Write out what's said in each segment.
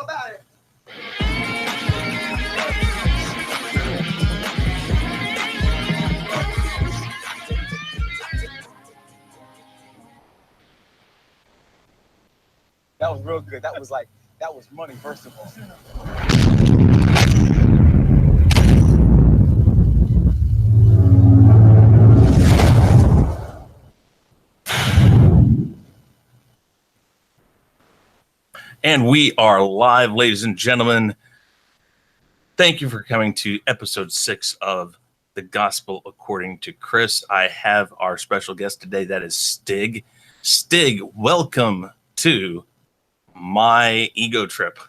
all about it. That was real good. That was money, first of all. And we are live, ladies and gentlemen. Thank you for coming to episode 6 of The Gospel According to Chris. I have our special guest today. That is Stig. Stig, welcome to my ego trip.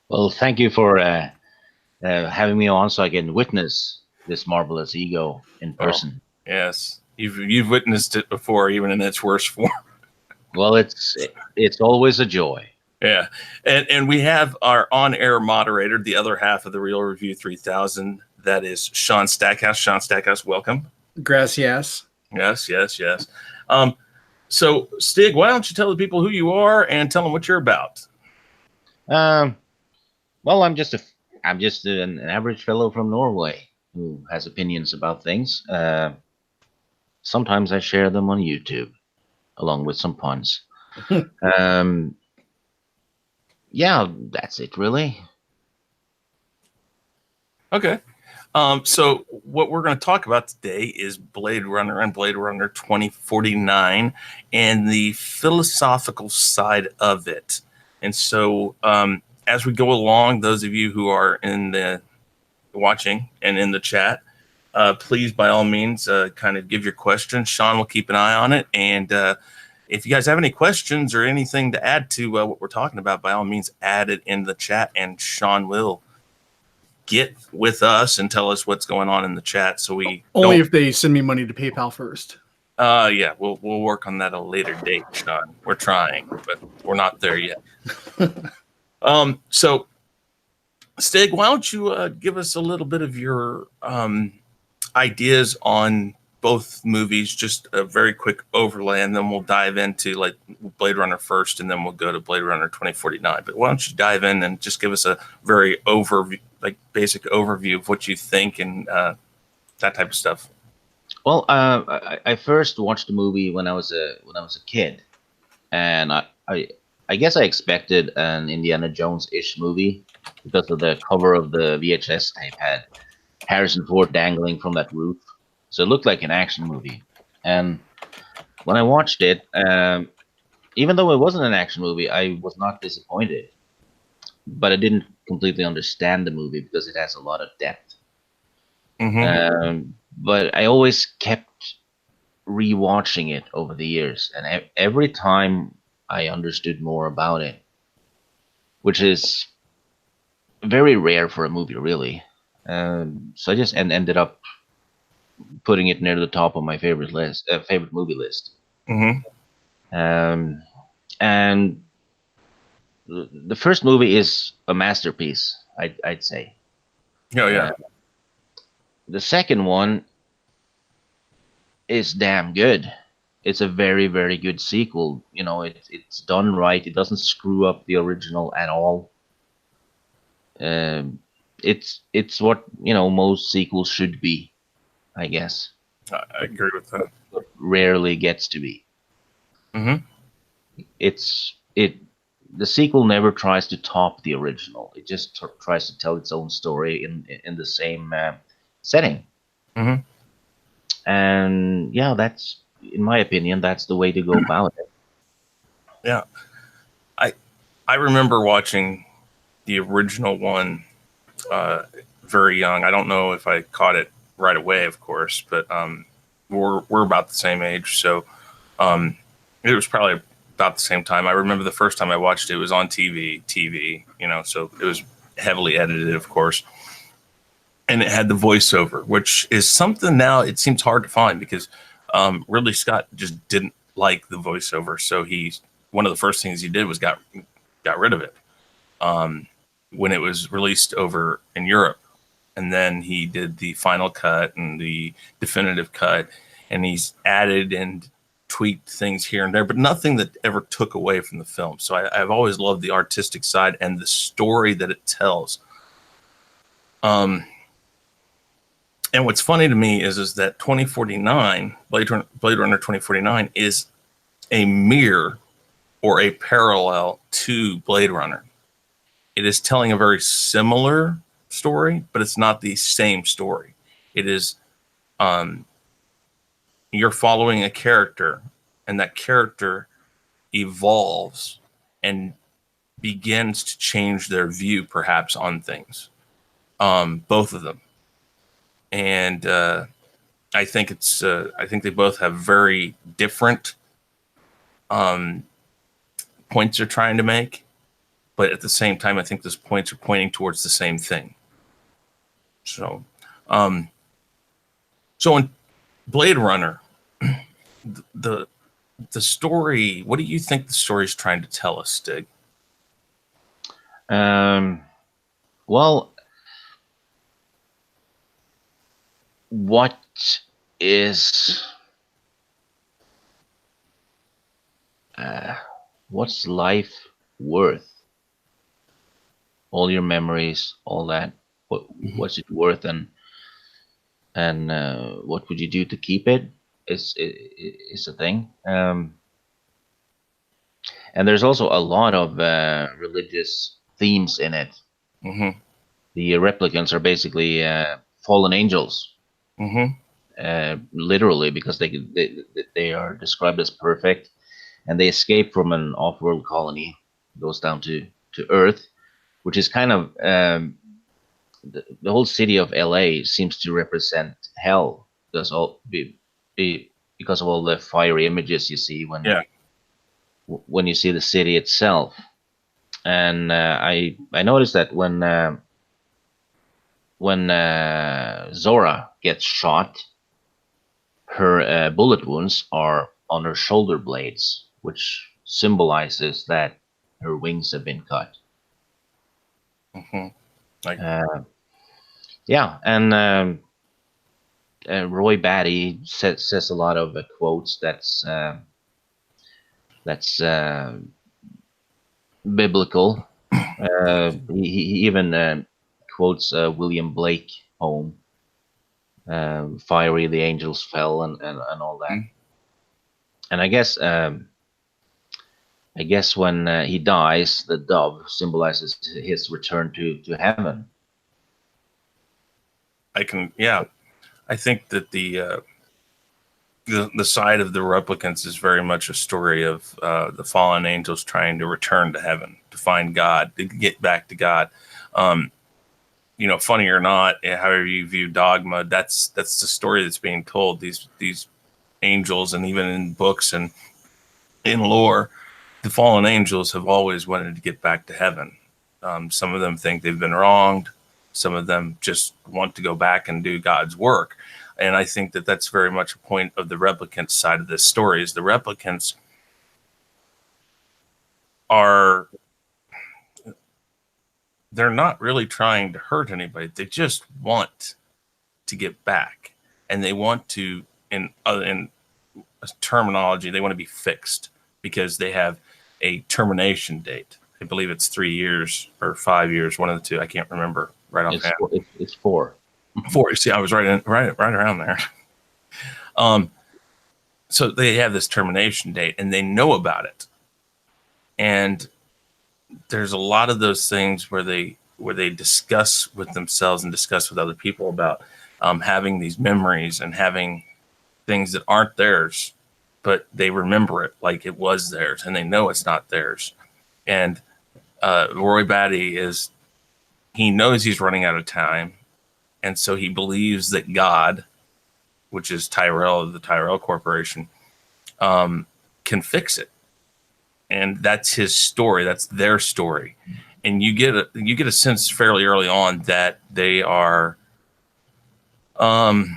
Well, thank you for having me on so I can witness this marvelous ego in person. Oh, yes, you've witnessed it before, even in its worst form. Well, it's always a joy. Yeah, and we have our on-air moderator, the other half of the Real Review 3000. That is Sean Stackhouse. Sean Stackhouse, welcome. Gracias. Yes. So, Stig, why don't you tell the people who you are and tell them what you're about? Well, I'm just an average fellow from Norway who has opinions about things. Sometimes I share them on YouTube, along with some puns. Yeah, that's it, really. Okay. So what we're going to talk about today is Blade Runner and Blade Runner 2049 and the philosophical side of it. And so as we go along, those of you who are in the watching and in the chat, please, by all means, kind of give your questions. Sean will keep an eye on it. And if you guys have any questions or anything to add to what we're talking about, by all means, add it in the chat, and Sean will get with us and tell us what's going on in the chat. So we only if they send me money to PayPal first. Yeah, we'll work on that at a later date, Sean. We're trying, but we're not there yet. So Stig, why don't you give us a little bit of your ideas on both movies, just a very quick overlay, and then we'll dive into like Blade Runner first, and then we'll go to Blade Runner 2049. But why don't you dive in and just give us a very basic overview of what you think and that type of stuff? Well, I first watched the movie when I was a kid, and I guess I expected an Indiana Jones-ish movie because of the cover of the VHS tape had Harrison Ford dangling from that roof. So it looked like an action movie. And when I watched it, even though it wasn't an action movie, I was not disappointed. But I didn't completely understand the movie because it has a lot of depth. Mm-hmm. But I always kept rewatching it over the years. And every time I understood more about it, which is very rare for a movie, really. So I just ended up putting it near the top of my favorite movie list. Mm-hmm. And the first movie is a masterpiece, I'd say. Oh yeah. The second one is damn good. It's a very, very good sequel. You know, it's done right. It doesn't screw up the original at all. It's what most sequels should be, I guess. I agree with that. But rarely gets to be. Mm-hmm. The sequel never tries to top the original. It just tries to tell its own story in the same setting. Mm-hmm. And yeah, that's, in my opinion, that's the way to go about it. Yeah, I remember watching the original one very young. I don't know if I caught it right away, of course, but we're about the same age, so it was probably about the same time. I remember the first time I watched it was on TV, so it was heavily edited, of course, and it had the voiceover, which is something now it seems hard to find because Ridley Scott just didn't like the voiceover, so one of the first things he did was got rid of it when it was released over in Europe. And then he did the final cut and the definitive cut, and he's added and tweaked things here and there, but nothing that ever took away from the film. So I've always loved the artistic side and the story that it tells. And what's funny to me is that 2049, Blade Runner 2049 is a mirror or a parallel to Blade Runner. It is telling a very similar story, but it's not the same story. It is, you're following a character, and that character evolves and begins to change their view, perhaps, on things. Both of them. And I think I think they both have very different points they're trying to make, but at the same time, I think those points are pointing towards the same thing. So, so in Blade Runner, the story. What do you think the story is trying to tell us, Stig? Well, what is what's life worth? All your memories, all that. What's it worth, and what would you do to keep it? Is a thing. And there's also a lot of religious themes in it. Mm-hmm. The replicants are basically fallen angels. Mm-hmm. Literally, because they are described as perfect, and they escape from an off-world colony, goes down to Earth, which is kind of the whole city of LA seems to represent hell, because because of all the fiery images you see when you see the city itself. And I noticed that when Zora gets shot, her bullet wounds are on her shoulder blades, which symbolizes that her wings have been cut. Mm-hmm. Yeah, and Roy Batty says a lot of quotes that's biblical. He even quotes William Blake poem, "Fiery the angels fell," and all that. Mm. And I guess when he dies, the dove symbolizes his return to heaven. I think that the side of the replicants is very much a story of the fallen angels trying to return to heaven, to find God, to get back to God. Funny or not, however you view dogma, that's the story that's being told. These angels, and even in books and in lore, the fallen angels have always wanted to get back to heaven. Some of them think they've been wronged. Some of them just want to go back and do God's work. And I think that that's very much a point of the replicant side of this story. Is the replicants they're not really trying to hurt anybody. They just want to get back, and they want to, in terminology, they want to be fixed because they have a termination date. I believe it's 3 years or 5 years, one of the two. I can't remember right offhand. It's 4. 4. You see, I was right around there. So they have this termination date, and they know about it. And there's a lot of those things where they discuss with themselves and discuss with other people about having these memories and having things that aren't theirs, but they remember it like it was theirs, and they know it's not theirs. And Roy Batty he knows he's running out of time, and so he believes that God, which is Tyrell of the Tyrell Corporation, can fix it. And that's his story. That's their story. And you get a sense fairly early on that they are that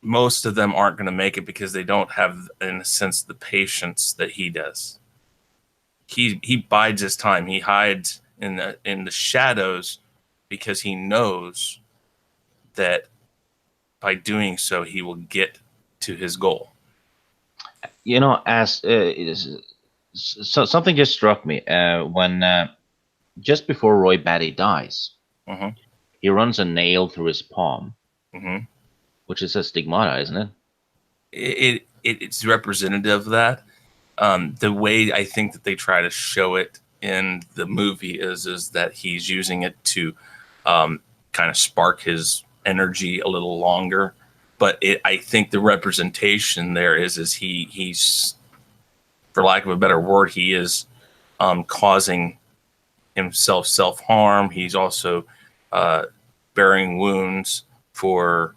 most of them aren't going to make it because they don't have, in a sense, the patience that he does. He bides his time. He hides in the shadows because he knows that by doing so, he will get to his goal. You know, as so something just struck me when just before Roy Batty dies, Mm-hmm. he runs a nail through his palm, Mm-hmm. which is a stigmata, isn't it? It's representative of that. The way I think that they try to show it in the movie is that he's using it to kind of spark his energy a little longer. But I think the representation there is he's, for lack of a better word, he is causing himself self-harm. He's also bearing wounds for,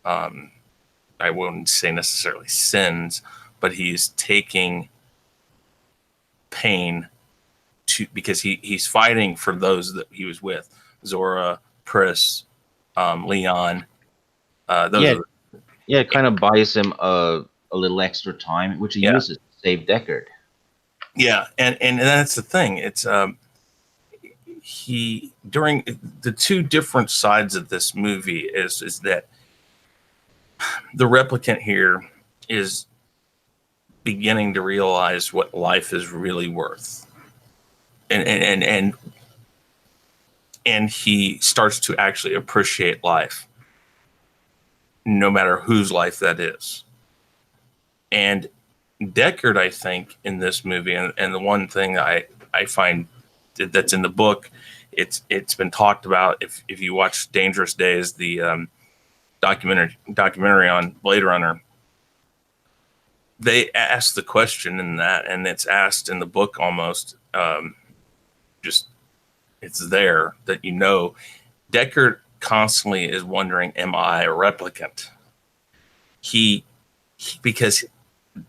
I wouldn't say necessarily sins, but he's taking pain because he's fighting for those that he was with. Zora, Pris, Leon. Those Yeah, it kind of buys him a little extra time, which he uses to save Deckard. Yeah, and that's the thing. It's he during the two different sides of this movie is that the replicant here is beginning to realize what life is really worth, and he starts to actually appreciate life, no matter whose life that is. And Deckard, I think, in this movie, and the one thing I find that's in the book, it's been talked about. If you watch Dangerous Days, the documentary on Blade Runner, they ask the question in that, and it's asked in the book almost. Just it's there that Deckard constantly is wondering, am I a replicant? Because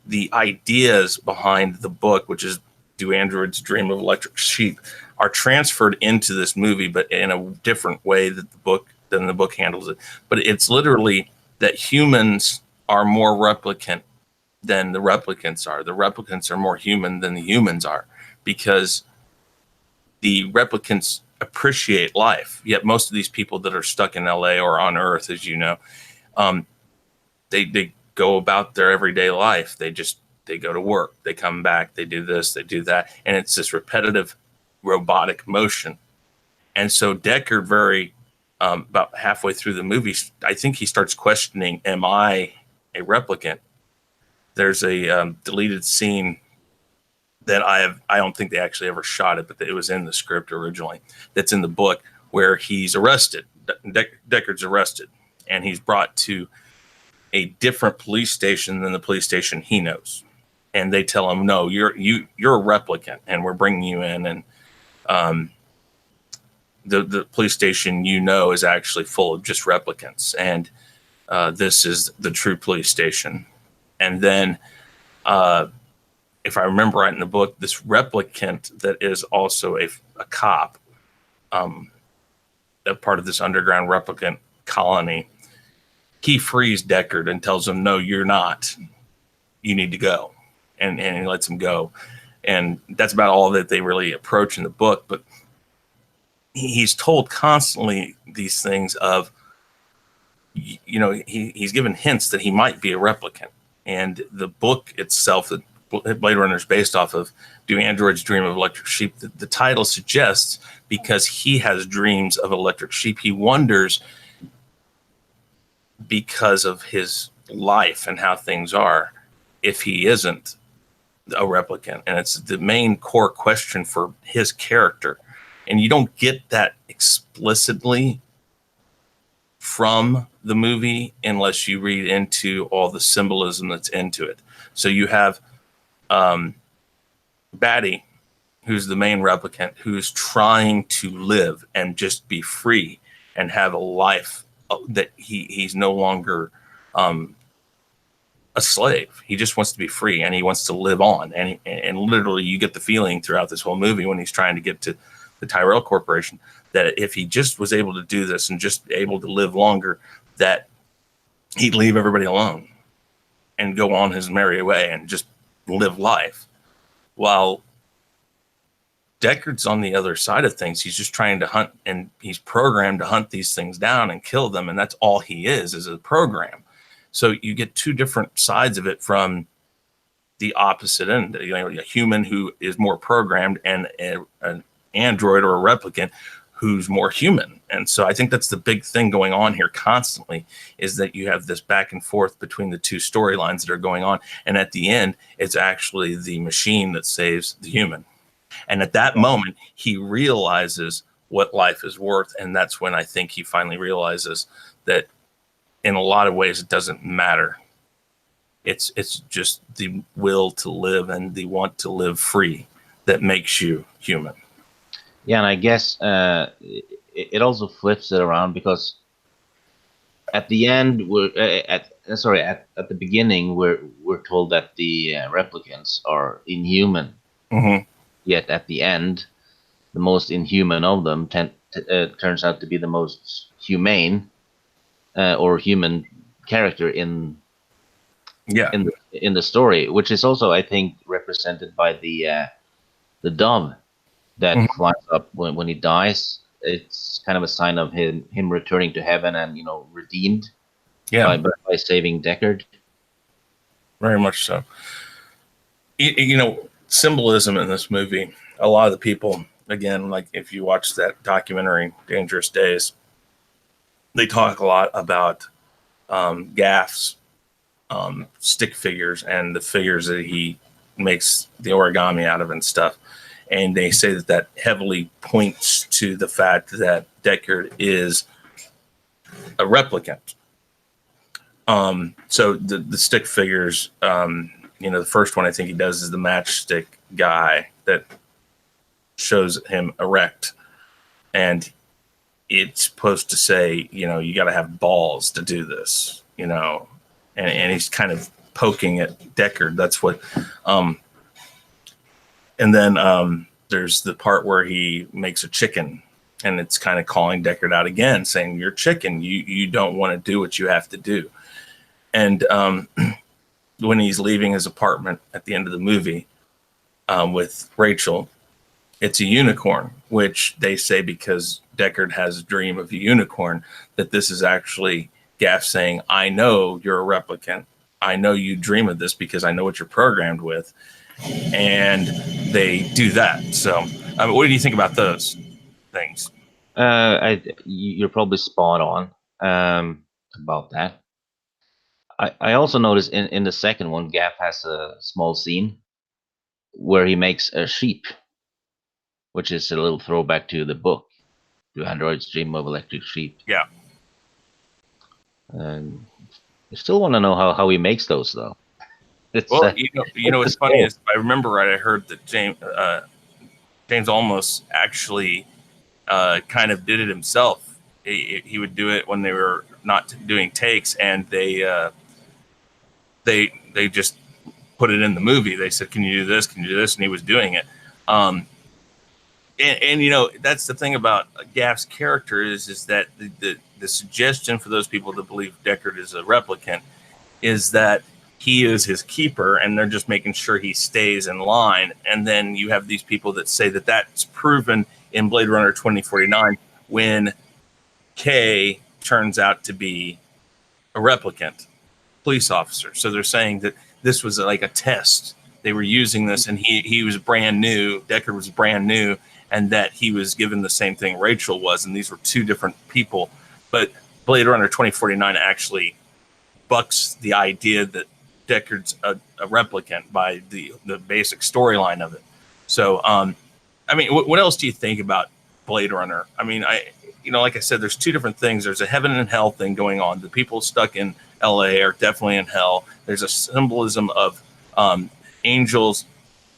the ideas behind the book, which is Do Androids Dream of Electric Sheep, are transferred into this movie, but in a different way than the book handles it. But it's literally that humans are more replicant than the replicants are. The replicants are more human than the humans are, because the replicants appreciate life. Yet most of these people that are stuck in LA or on Earth, as you know, they go about their everyday life. They go to work, they come back, they do this, they do that, and it's this repetitive robotic motion. And so Deckard, about halfway through the movie, I think he starts questioning, am I a replicant? There's a deleted scene that I don't think they actually ever shot it, but it was in the script originally, that's in the book, where he's arrested. Deckard's arrested, and he's brought to a different police station than the police station he knows. And they tell him, no, you're a replicant, and we're bringing you in. And the police station is actually full of just replicants, and this is the true police station. And then, if I remember right in the book, this replicant that is also a cop, a part of this underground replicant colony, he frees Deckard and tells him, no, you're not. You need to go. And he lets him go. And that's about all that they really approach in the book. But he's told constantly these things of, he's given hints that he might be a replicant. And the book itself that Blade Runner is based off of, Do Androids Dream of Electric Sheep, the title suggests, because he has dreams of electric sheep, he wonders, because of his life and how things are, if he isn't a replicant. And it's the main core question for his character. And you don't get that explicitly from the movie unless you read into all the symbolism that's into it. So you have Batty, who's the main replicant, who's trying to live and just be free and have a life that he's no longer a slave. He just wants to be free, and he wants to live on. And literally, you get the feeling throughout this whole movie when he's trying to get to the Tyrell Corporation that if he just was able to do this and just able to live longer, that he'd leave everybody alone and go on his merry way and just live life. While Deckard's on the other side of things. He's just trying to hunt, and he's programmed to hunt these things down and kill them, and that's all he is a program. So you get two different sides of it from the opposite end. You know, a human who is more programmed, and an android or a replicant who's more human. And so I think that's the big thing going on here constantly, is that you have this back and forth between the two storylines that are going on. And at the end, it's actually the machine that saves the human. And at that moment, he realizes what life is worth. And that's when I think he finally realizes that in a lot of ways, it doesn't matter. It's just the will to live and the want to live free that makes you human. Yeah, and I guess it also flips it around, because at the end, at the beginning, we're told that the replicants are inhuman. Mm-hmm. Yet at the end, the most inhuman of them turns out to be the most humane or human character in the story, which is also, I think, represented by the dove that flies up when he dies. It's kind of a sign of him returning to heaven and, redeemed by saving Deckard. Very much so. Symbolism in this movie, a lot of the people, again, like if you watch that documentary, Dangerous Days, they talk a lot about Gaff's stick figures and the figures that he makes the origami out of and stuff. And they say that heavily points to the fact that Deckard is a replicant. So the stick figures, the first one I think he does is the matchstick guy that shows him erect. And it's supposed to say, you got to have balls to do this, and he's kind of poking at Deckard. That's what, and then there's the part where he makes a chicken, and it's kind of calling Deckard out again, saying, "You're chicken. You don't want to do what you have to do." And when he's leaving his apartment at the end of the movie with Rachel, it's a unicorn, which they say because Deckard has a dream of a unicorn, that this is actually Gaff saying, "I know you're a replicant. I know you dream of this because I know what you're programmed with." And they do that. So, what do you think about those things? You're probably spot on about that. I also noticed in the second one, Gaff has a small scene where he makes a sheep, which is a little throwback to the book, "Do Androids Dream of Electric Sheep?" Yeah. I still want to know how he makes those, though. It's, well, what's funny is, if I remember right, I heard that James Olmos actually kind of did it himself. He would do it when they were not doing takes, and they just put it in the movie. They said, "Can you do this? Can you do this?" And he was doing it. And that's the thing about Gaff's character is that the suggestion for those people that believe Deckard is a replicant is that he is his keeper, and they're just making sure he stays in line. And then you have these people that say that that's proven in Blade Runner 2049 when Kay turns out to be a replicant police officer. So they're saying that this was like a test. They were using this, and he was brand new. Deckard was brand new, and that he was given the same thing Rachel was, and these were two different people. But Blade Runner 2049 actually bucks the idea that Deckard's a replicant by the basic storyline of it. So, what else do you think about Blade Runner? I mean, like I said, there's two different things. There's a heaven and hell thing going on. The people stuck in LA are definitely in hell. There's a symbolism of angels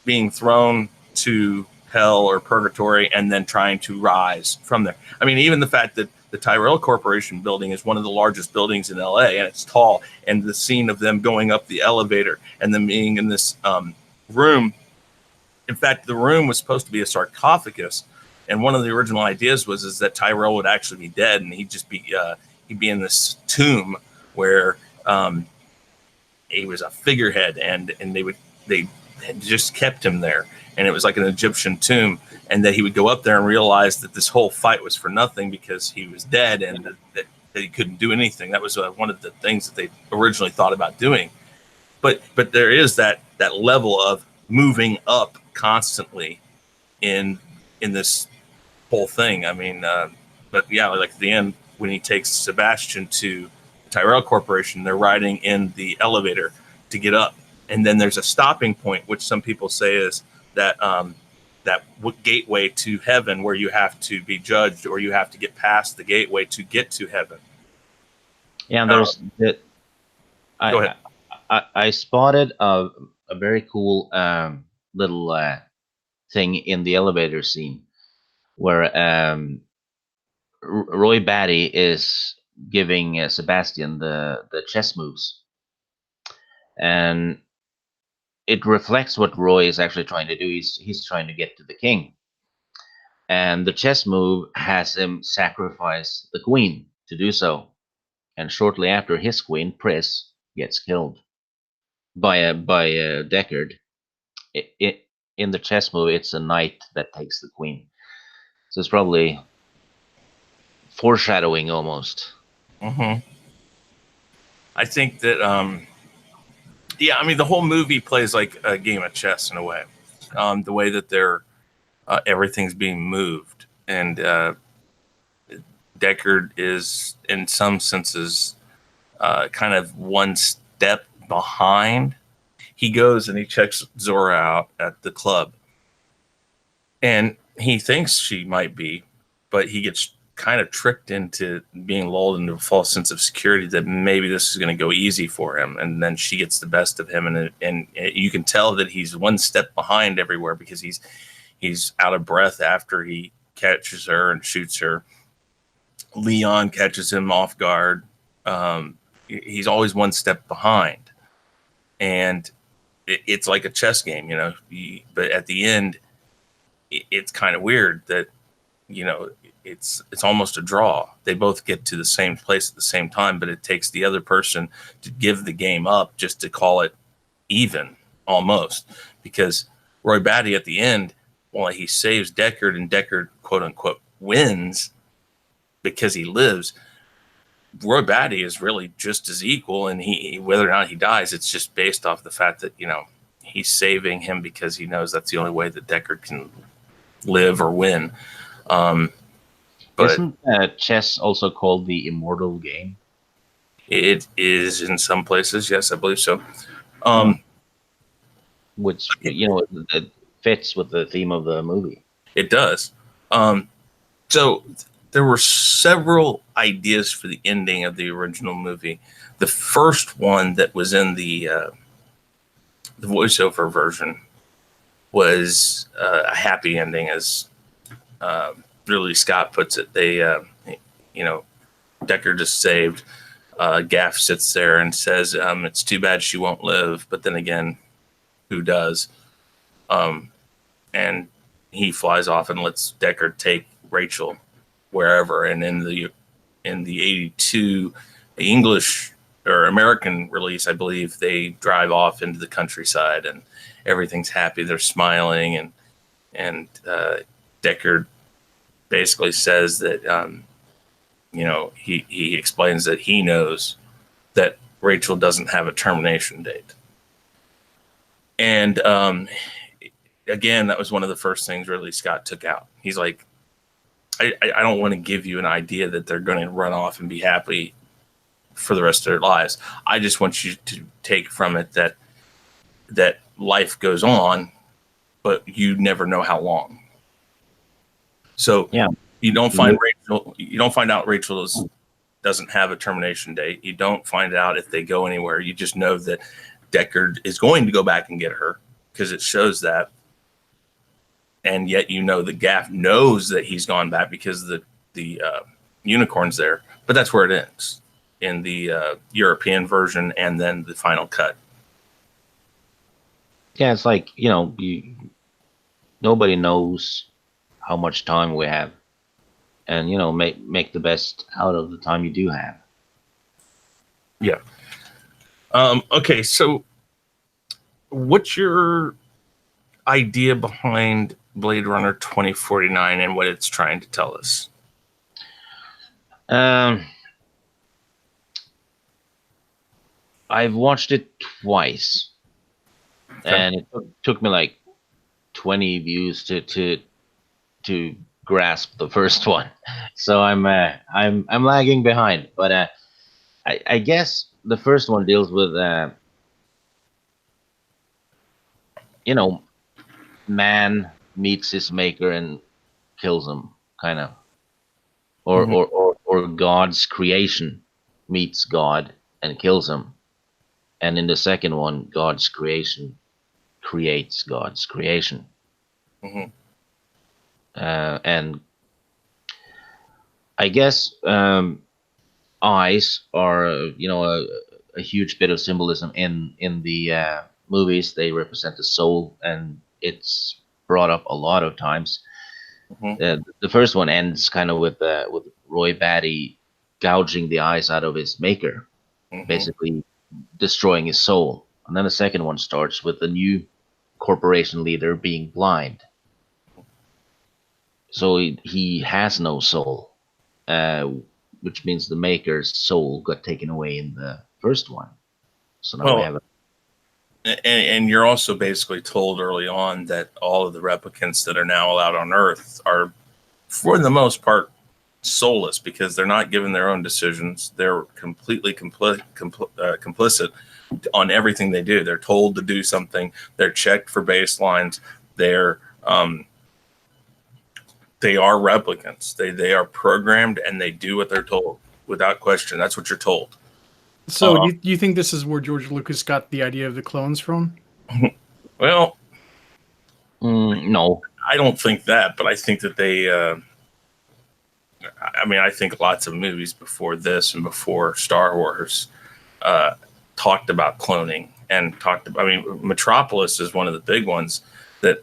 being thrown to hell or purgatory and then trying to rise from there. I mean, even the fact that the Tyrell Corporation building is one of the largest buildings in LA, and it's tall, and the scene of them going up the elevator and them being in this room. In fact, the room was supposed to be a sarcophagus, and one of the original ideas was that Tyrell would actually be dead, and he'd just be he'd be in this tomb where he was a figurehead, and they had just kept him there, and it was like an Egyptian tomb, and that he would go up there and realize that this whole fight was for nothing because he was dead, and that he couldn't do anything. That was one of the things that they originally thought about doing. But there is that level of moving up constantly in this whole thing. I mean, but yeah, like at the end when he takes Sebastian to Tyrell Corporation, they're riding in the elevator to get up, and then there's a stopping point, which some people say is that that gateway to heaven, where you have to be judged or you have to get past the gateway to get to heaven. Yeah, and there's that. Go ahead. I spotted a very cool little thing in the elevator scene where Roy Batty is giving Sebastian the chess moves, and it reflects what Roy is actually trying to do. He's trying to get to the king, and the chess move has him sacrifice the queen to do so. And shortly after, his queen, Pris, gets killed by Deckard. In the chess move, it's a knight that takes the queen. So it's probably foreshadowing almost. Mm-hmm. I think that, yeah, I mean, the whole movie plays like a game of chess in a way. The way that everything's being moved, and Deckard is, in some senses, kind of one step behind. He goes and he checks Zora out at the club, and he thinks she might be, but he gets kind of tricked into being lulled into a false sense of security that maybe this is going to go easy for him, and then she gets the best of him, and you can tell that he's one step behind everywhere because he's out of breath after he catches her and shoots her. Leon catches him off guard. He's always one step behind, and it's like a chess game, you know. But at the end, it's kind of weird that, you know, it's almost a draw. They both get to the same place at the same time, but it takes the other person to give the game up just to call it even, almost. Because Roy Batty at the end, while he saves Deckard and Deckard, quote unquote, wins because he lives, Roy Batty is really just as equal, and he whether or not he dies, it's just based off the fact that, you know, he's saving him because he knows that's the only way that Deckard can live or win. But isn't chess also called the immortal game? it is in some places, yes, I believe so. Which, you know, it fits with the theme of the movie. It does. So there were several ideas for the ending of the original movie. The first one that was in the voiceover version was a happy ending, as Ridley Scott puts it. They, you know, Deckard is saved. Gaff sits there and says, "It's too bad she won't live," but then again, who does? And he flies off and lets Deckard take Rachel wherever. And in the 82 English or American release, I believe, they drive off into the countryside and everything's happy. They're smiling, and Deckard basically says that, you know, he explains that he knows that Rachel doesn't have a termination date. And again, that was one of the first things Ridley Scott took out. He's like, I don't want to give you an idea that they're going to run off and be happy for the rest of their lives. I just want you to take from it that life goes on, but you never know how long. So yeah, you don't find Rachel. You don't find out Rachel doesn't have a termination date. You don't find out if they go anywhere. You just know that Deckard is going to go back and get her because it shows that. And yet, you know, the Gaff knows that he's gone back because the unicorn's there. But that's where it ends in the European version and then the final cut. Yeah, it's like, you know, nobody knows how much time we have, and, you know, make the best out of the time you do have. Yeah. Okay, so what's your idea behind Blade Runner 2049 and what it's trying to tell us? I've watched it twice, and it took me like 20 views to grasp the first one. So I'm lagging behind. But I guess the first one deals with man meets his maker and kills him, kind of, or God's creation meets God and kills him. And in the second one, God's creation creates God's creation. Mm-hmm. And I guess eyes are, a huge bit of symbolism in the movies. They represent the soul, and it's brought up a lot of times. Mm-hmm. The first one ends kind of with Roy Batty gouging the eyes out of his maker, Mm-hmm. basically destroying his soul. And then the second one starts with the new corporation leader being blind. So he has no soul, which means the maker's soul got taken away in the first one. So now we have and you're also basically told early on that all of the replicants that are now allowed on Earth are, for the most part, soulless because they're not given their own decisions. They're completely complicit on everything they do. They're told to do something. They're checked for baselines. They are replicants. They are programmed and they do what they're told without question. That's what you're told. So do you think this is where George Lucas got the idea of the clones from? Well, no. I don't think that, but I think that they I think lots of movies before this and before Star Wars talked about cloning and Metropolis is one of the big ones that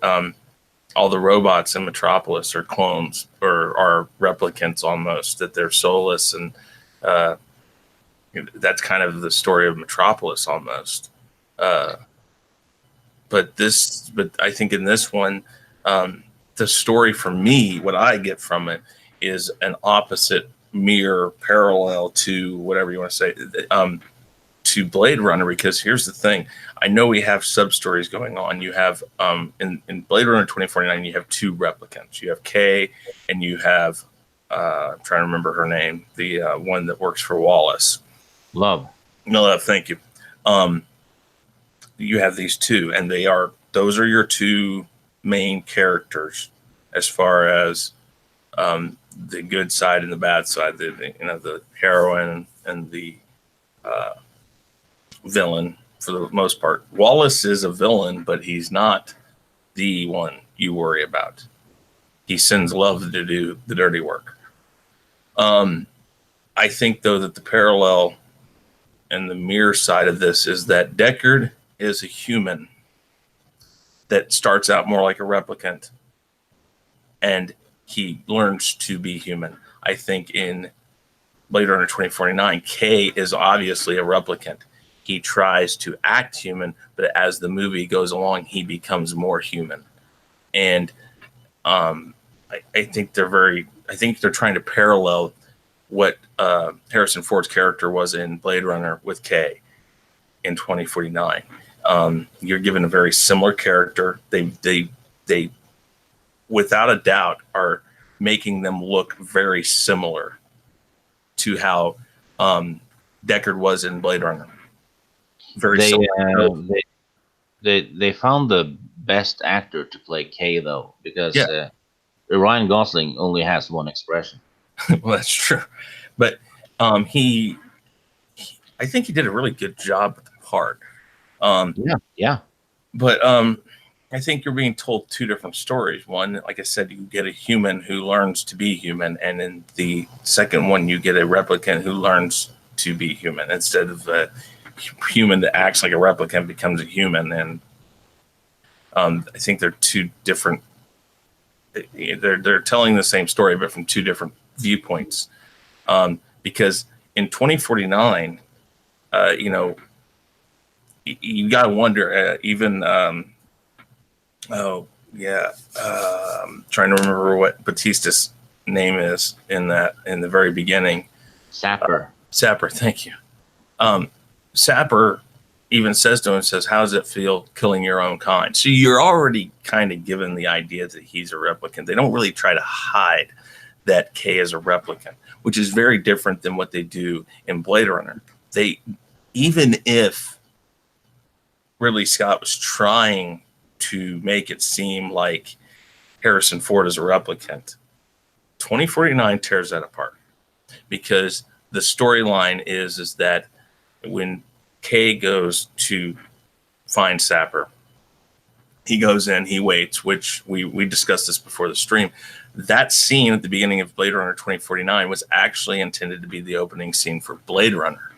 all the robots in Metropolis are clones or are replicants almost, that they're soulless. And that's kind of the story of Metropolis almost. But I think in this one, the story for me, what I get from it is an opposite mirror parallel to whatever you want to say, to Blade Runner, because here's the thing. I know we have sub-stories going on. You have, in Blade Runner 2049, you have two replicants. You have Kay and you have, I'm trying to remember her name, the one that works for Wallace. Love. No, Love, thank you. You have these two, and those are your two main characters as far as the good side and the bad side, the heroine and the villain for the most part. Wallace is a villain, but he's not the one you worry about. He sends Love to do the dirty work. I think, though, that the parallel and the mirror side of this is that Deckard is a human that starts out more like a replicant, and he learns to be human. I think in Blade Runner 2049, Kay is obviously a replicant. He tries to act human, but as the movie goes along, he becomes more human. And I think they're trying to parallel what Harrison Ford's character was in Blade Runner with Kay in 2049. You're given a very similar character. They without a doubt are making them look very similar to how Deckard was in Blade Runner. Very similar. They found the best actor to play Kay, though, because Ryan Gosling only has one expression. Well, that's true, but I think he did a really good job with the part. Yeah. But I think you're being told two different stories. One, like I said, you get a human who learns to be human, and in the second one, you get a replicant who learns to be human instead of a human that acts like a replicant becomes a human. And I think they're two different. They're telling the same story, but from two different viewpoints. Because in 2049, you got to wonder, even Oh yeah, I'm trying to remember what Batista's name is in the very beginning. Sapper. Sapper, thank you. Sapper even says to him, says, "How does it feel killing your own kind?" So you're already kind of given the idea that he's a replicant. They don't really try to hide that K is a replicant, which is very different than what they do in Blade Runner. They, even if Ridley Scott was trying to make it seem like Harrison Ford is a replicant, 2049 tears that apart, because the storyline is that when Kay goes to find Sapper, he goes in, he waits, which we discussed this before the stream. That scene at the beginning of Blade Runner 2049 was actually intended to be the opening scene for Blade Runner.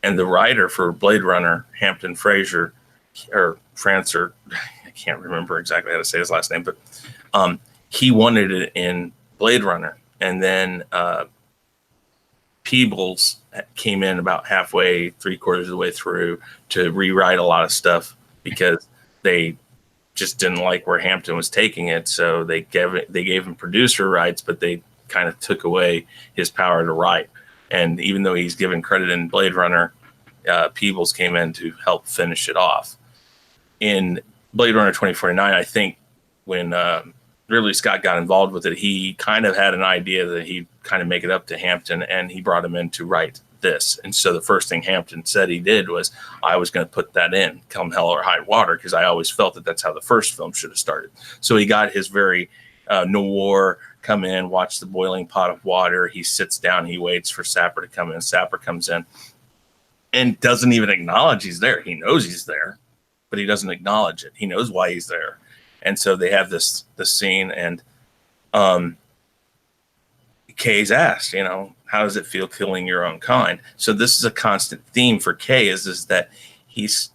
And the writer for Blade Runner, Hampton Fraser, or Francer, I can't remember exactly how to say his last name, but he wanted it in Blade Runner. And then Peebles came in about halfway, 3/4 of the way through to rewrite a lot of stuff because they just didn't like where Hampton was taking it. So they gave him producer rights, but they kind of took away his power to write. And even though he's given credit in Blade Runner, Peebles came in to help finish it off. In Blade Runner 2049, I think when Ridley Scott got involved with it, he kind of had an idea that he'd kind of make it up to Hampton, and he brought him in to write this. And so the first thing Hampton said he did was, I was going to put that in, come hell or high water, because I always felt that that's how the first film should have started. So he got his very noir, come in, watch the boiling pot of water. He sits down, he waits for Sapper to come in. Sapper comes in and doesn't even acknowledge he's there. He knows he's there, but he doesn't acknowledge it. He knows why he's there. And so they have this scene, and Kay's asked, how does it feel killing your own kind? So this is a constant theme for Kay is that he's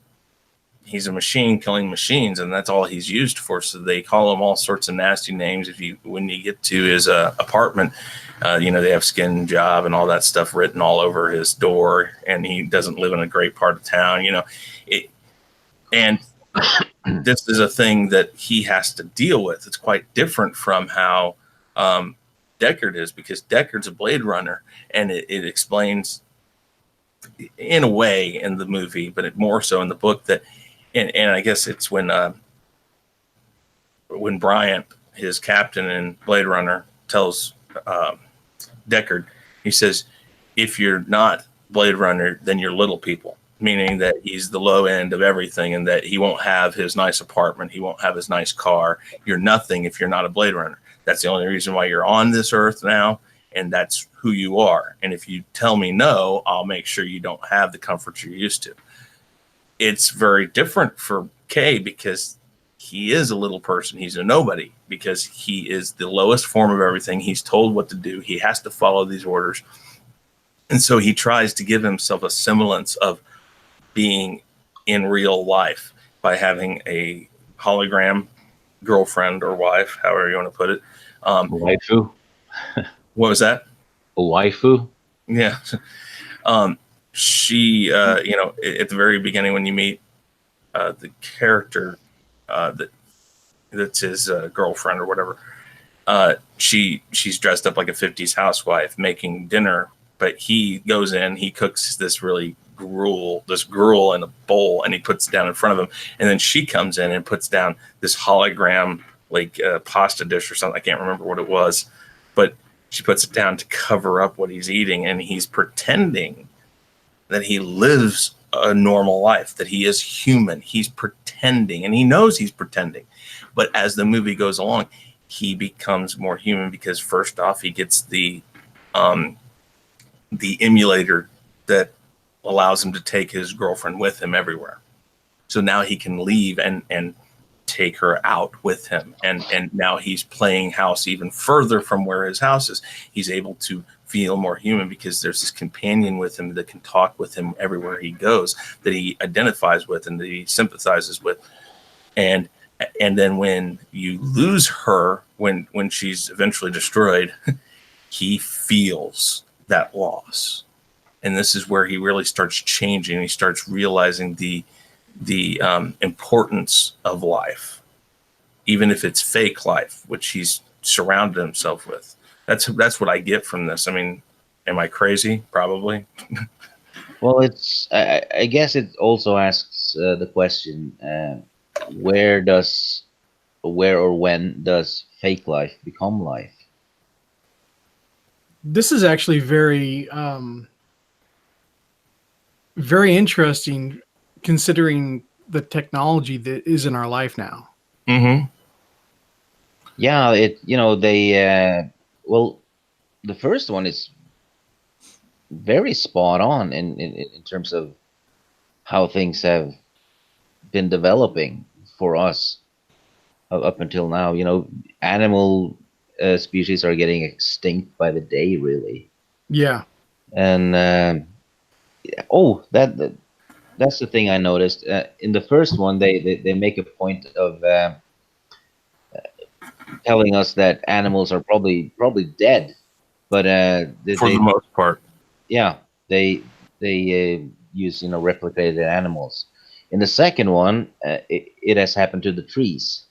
a machine killing machines, and that's all he's used for. So they call him all sorts of nasty names. When you get to his apartment, they have skin job and all that stuff written all over his door, and he doesn't live in a great part of town, and this is a thing that he has to deal with. It's quite different from how Deckard is, because Deckard's a Blade Runner, and it explains in a way in the movie, but more so in the book, that, and I guess it's when Bryant, his captain in Blade Runner, tells Deckard, he says, if you're not Blade Runner, then you're little people. Meaning that he's the low end of everything, and that he won't have his nice apartment, he won't have his nice car. You're nothing if you're not a Blade Runner. That's the only reason why you're on this earth now, and that's who you are. And if you tell me no, I'll make sure you don't have the comforts you're used to. It's very different for Kay, because he is a little person. He's a nobody, because he is the lowest form of everything. He's told what to do. He has to follow these orders. And so he tries to give himself a semblance of being in real life by having a hologram girlfriend or wife, however you want to put it. Waifu. What was that? A waifu. Yeah. She, at the very beginning, when you meet the character that's his girlfriend or whatever, she's dressed up like a 50s housewife making dinner, but he goes in, he cooks this gruel in a bowl, and he puts it down in front of him, and then she comes in and puts down this hologram like pasta dish or something. I can't remember what it was, but she puts it down to cover up what he's eating, and he's pretending that he lives a normal life, that he is human. He's pretending, and he knows he's pretending. But as the movie goes along, he becomes more human, because first off, he gets the emulator that allows him to take his girlfriend with him everywhere. So now he can leave and take her out with him. And now he's playing house even further from where his house is. He's able to feel more human, because there's this companion with him that can talk with him everywhere he goes, that he identifies with and that he sympathizes with. And then when you lose her, when she's eventually destroyed, he feels that loss. And this is where he really starts changing. He starts realizing the importance of life, even if it's fake life, which he's surrounded himself with. That's what I get from this. I mean, am I crazy? Probably. Well, I guess it also asks the question, where or when does fake life become life? This is actually very interesting, considering the technology that is in our life now. Mm-hmm. Yeah, well, the first one is very spot on in terms of how things have been developing for us up until now. Animal species are getting extinct by the day, really. Yeah. And oh, that's the thing I noticed. In the first one, they make a point of telling us that animals are probably dead, but For the most part. yeah, they use replicated animals. In the second one, it has happened to the trees,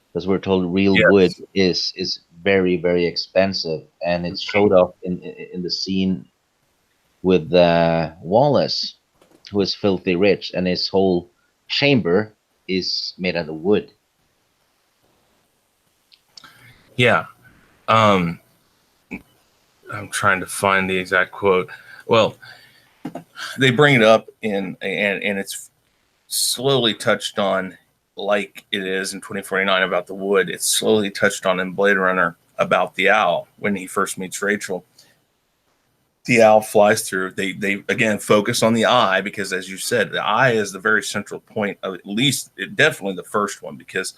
because we're told real wood Yes. is very, very expensive, and it showed up in the scene with Wallace, who is filthy rich, and his whole chamber is made out of wood. Yeah. I'm trying to find the exact quote. Well, they bring it up and it's slowly touched on, like it is in 2049 about the wood. It's slowly touched on in Blade Runner about the owl when he first meets Rachel. The owl flies through. They again focus on the eye because, as you said, the eye is the very central point of, at least definitely the first one, because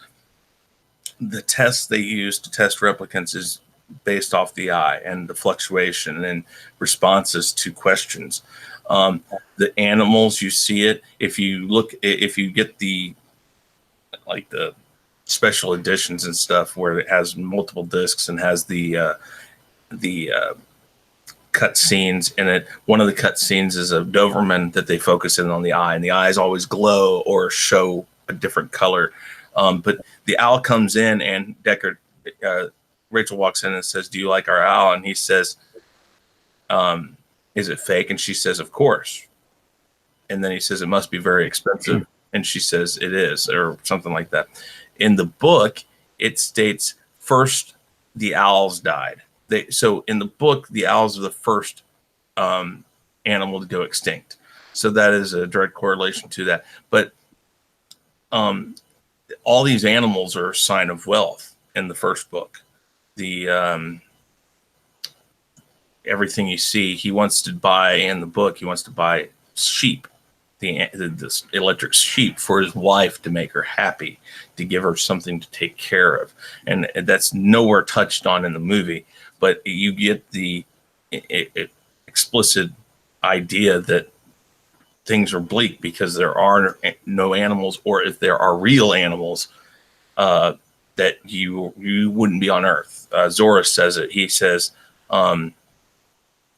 the tests they use to test replicants is based off the eye and the fluctuation and responses to questions. The animals, you see it. If you get the special editions and stuff where it has multiple discs and has the cut scenes in it. One of the cut scenes is a Doberman that they focus in on the eye, and the eyes always glow or show a different color. But the owl comes in, and Rachel walks in and says, "Do you like our owl?" And he says, "Is it fake?" And she says, "Of course." And then he says, "It must be very expensive." And she says, "It is," or something like that. In the book, it states first the owls died. So in the book, the owls are the first animal to go extinct. So that is a direct correlation to that. But all these animals are a sign of wealth in the first book. Everything you see, he wants to buy in the book. He wants to buy sheep, this electric sheep for his wife to make her happy, to give her something to take care of, and that's nowhere touched on in the movie. But you get the explicit idea that things are bleak because there are no animals, or if there are real animals, that you wouldn't be on Earth. Zora says it. He says,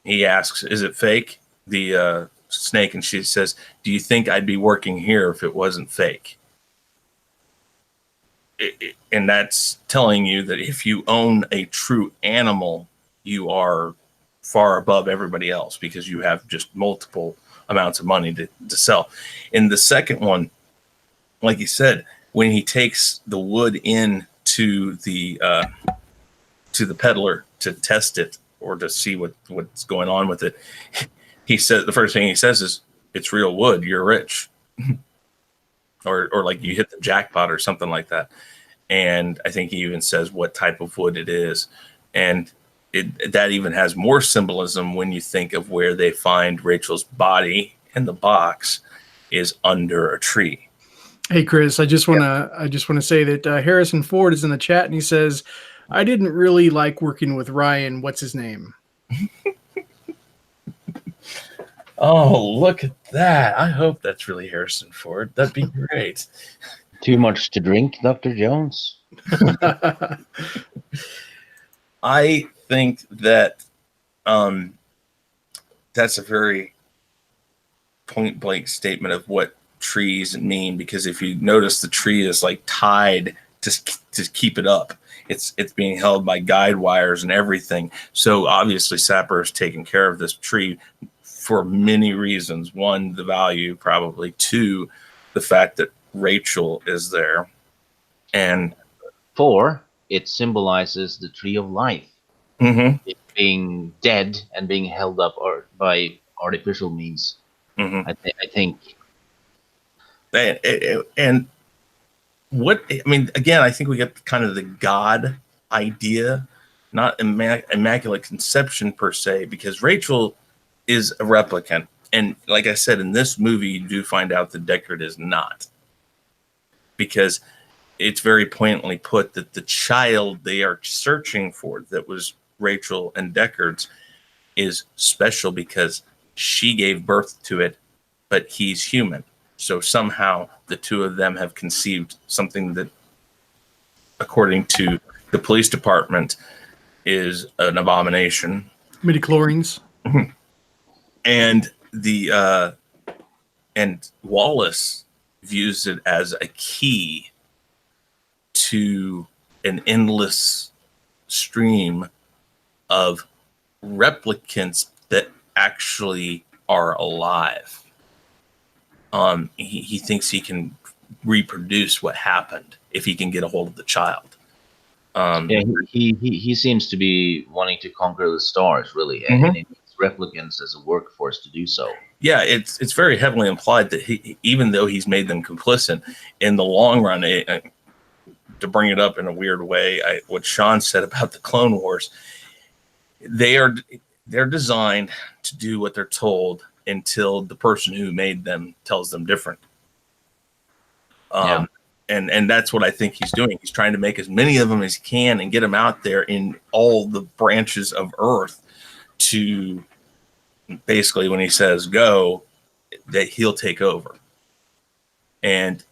he asks, "Is it fake?" The snake, and she says, "Do you think I'd be working here if it wasn't fake?" And that's telling you that if you own a true animal, you are far above everybody else because you have just multiple amounts of money to sell. In the second one, like you said, when he takes the wood in to the peddler to test it or to see what's going on with it, he said the first thing he says is, "It's real wood. You're rich," or like you hit the jackpot or something like that. And I think he even says what type of wood it is, and that even has more symbolism when you think of where they find Rachel's body in the box is under a tree. Hey Chris, I just want to say that Harrison Ford is in the chat and he says, "I didn't really like working with Ryan. What's his name?" Oh, look at that! I hope that's really Harrison Ford. That'd be great. Too much to drink, Dr. Jones? I think that that's a very point blank statement of what trees mean, because if you notice, the tree is like tied to keep it up. It's being held by guide wires and everything. So obviously Sapper is taking care of this tree for many reasons. One, the value, probably. Two, the fact that Rachel is there. And 4, it symbolizes the tree of life. It being dead and being held up or by artificial means. I think. And what I mean, again, I think we get kind of the God idea, not immaculate conception per se, because Rachel is a replicant, and like I said, in this movie, you do find out that Deckard is not, because it's very poignantly put that the child they are searching for, that was Rachel and Deckard's, is special because she gave birth to it, but he's human. So somehow the two of them have conceived something that, according to the police department, is an abomination. Midichlorians. And and Wallace views it as a key to an endless stream of replicants that actually are alive. He thinks he can reproduce what happened if he can get a hold of the child. He seems to be wanting to conquer the stars, really, and he needs replicants as a workforce to do so. Yeah, it's very heavily implied that he, even though he's made them complicit, in the long run, to bring it up in a weird way, what Sean said about the Clone Wars, they're designed to do what they're told until the person who made them tells them different. And that's what I think he's doing. He's trying to make as many of them as he can and get them out there in all the branches of Earth to basically, when he says go, that he'll take over. And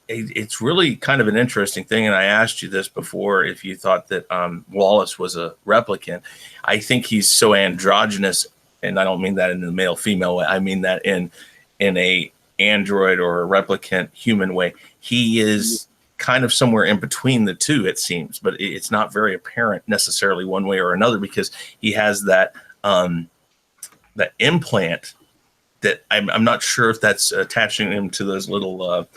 it's really kind of an interesting thing. And I asked you this before, if you thought that Wallace was a replicant. I think he's so androgynous, and I don't mean that in the male-female way. I mean that in a android or a replicant human way. He is kind of somewhere in between the two, it seems, but it's not very apparent necessarily one way or another, because he has that that implant that I'm not sure if that's attaching him to those little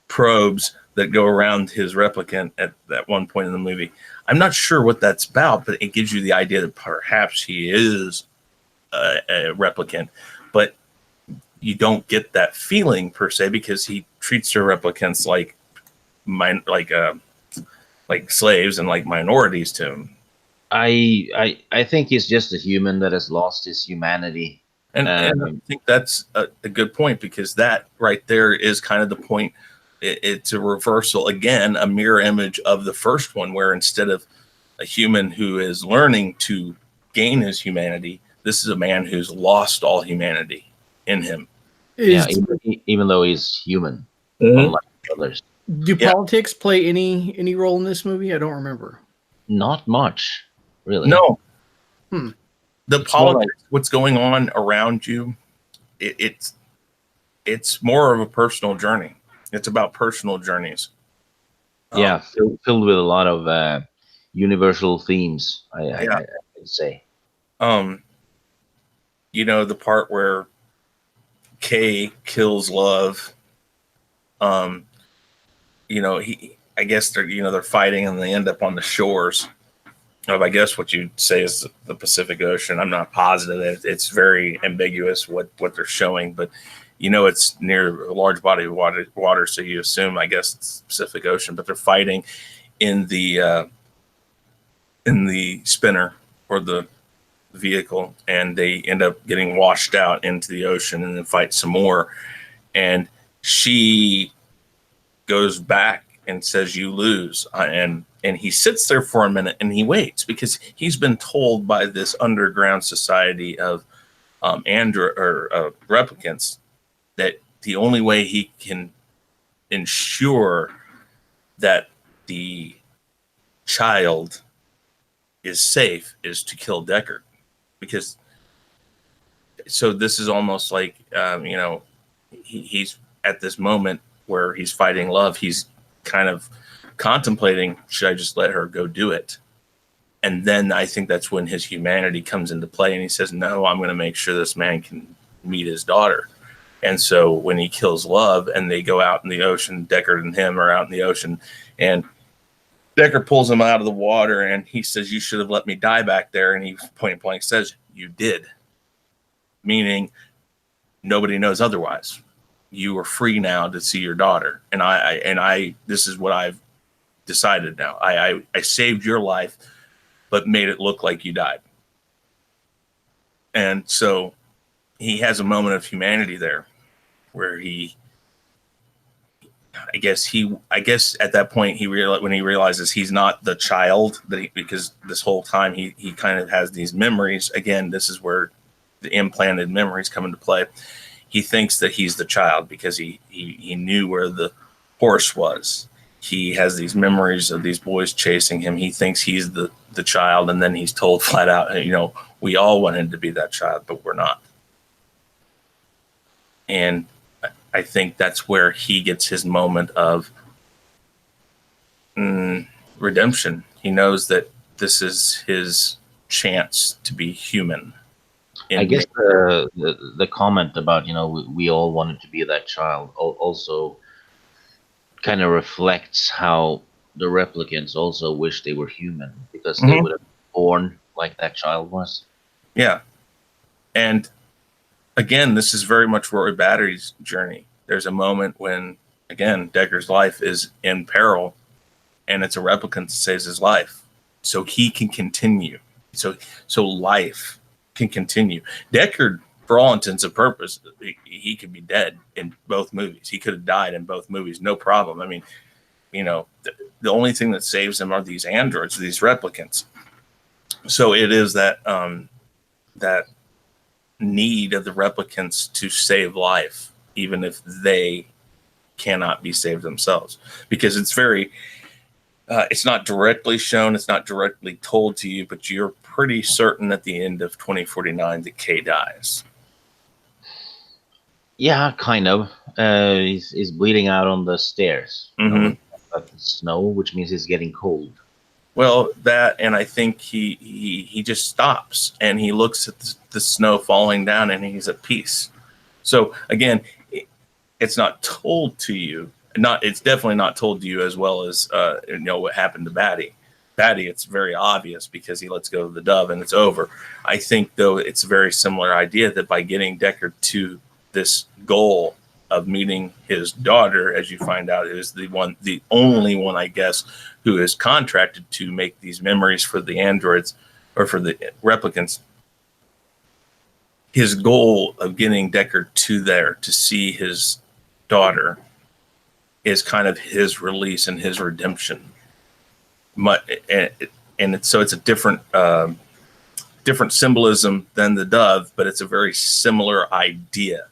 probes that go around his replicant at that one point in the movie. I'm not sure what that's about, but it gives you the idea that perhaps he is a replicant, but you don't get that feeling per se, because he treats the replicants like slaves and like minorities to him. I think he's just a human that has lost his humanity. And I think that's a good point, because that right there is kind of the point. It's a reversal, again, a mirror image of the first one, where instead of a human who is learning to gain his humanity, this is a man who's lost all humanity in him. Even though he's human, unlike others. Do politics play any role in this movie? I don't remember. Not much, really. No. It's politics, what's going on around you, it's more of a personal journey. It's about personal journeys. Filled with a lot of universal themes, I'd say. The part where Kay kills Love, I guess they're fighting and they end up on the shores of, I guess what you'd say is the Pacific Ocean. I'm not positive. It's very ambiguous what they're showing, but it's near a large body of water, so you assume, I guess, it's Pacific Ocean. But they're fighting in the spinner or the vehicle, and they end up getting washed out into the ocean and then fight some more. And she goes back and says, "You lose," and he sits there for a minute and he waits, because he's been told by this underground society of replicants that the only way he can ensure that the child is safe is to kill Deckard. Because so this is almost like he's at this moment where he's fighting Love, he's kind of contemplating, should I just let her go do it? And then I think that's when his humanity comes into play, and he says, no, I'm going to make sure this man can meet his daughter. And so when he kills Love and they go out in the ocean, Deckard and him are out in the ocean, and Deckard pulls him out of the water and he says, you should have let me die back there. And he point blank says, you did. Meaning nobody knows otherwise. You are free now to see your daughter. And I this is what I've decided now. I saved your life, but made it look like you died. And so he has a moment of humanity there where I guess at that point when he realizes he's not the child because this whole time he kind of has these memories. Again, this is where the implanted memories come into play. He thinks that he's the child because he knew where the horse was. He has these memories of these boys chasing him. He thinks he's the child, and then he's told flat out, we all wanted to be that child, but we're not. And I think that's where he gets his moment of redemption. He knows that this is his chance to be human. I guess the comment about, we all wanted to be that child also kind of reflects how the replicants also wish they were human, because they would have been born like that child was. Yeah. And again, this is very much Roy Batty's journey. There's a moment when, again, Deckard's life is in peril, and it's a replicant that saves his life, so he can continue. So life can continue. Deckard, for all intents and purposes, he could be dead in both movies. He could have died in both movies, no problem. I mean, the only thing that saves him are these androids, these replicants. So it is that that need of the replicants to save life, even if they cannot be saved themselves, because it's very it's not directly shown, it's not directly told to you, but you're pretty certain at the end of 2049 that Kay dies. Yeah, kind of. He's bleeding out on the stairs. The snow, which means he's getting cold. Well, that, and I think he just stops and he looks at the snow falling down and he's at peace. So again, it's not told to you. It's definitely not told to you as well as what happened to Batty. Batty, it's very obvious because he lets go of the dove and it's over. I think though it's a very similar idea that by getting Deckard to this goal of meeting his daughter, as you find out, is the only one, I guess, who is contracted to make these memories for the androids or for the replicants. His goal of getting Deckard to see his daughter is kind of his release and his redemption. And it's a different symbolism than the dove, but it's a very similar idea.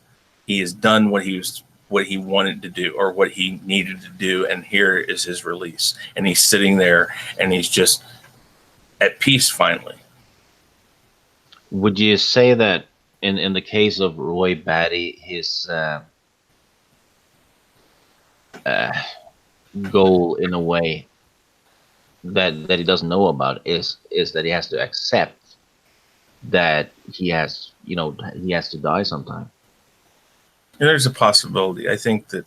He has done what he wanted to do or what he needed to do, and here is his release. And he's sitting there and he's just at peace finally. Would you say that in the case of Roy Batty, his goal in a way that he doesn't know about is that he has to accept that he has to die sometime? There's a possibility. I think that,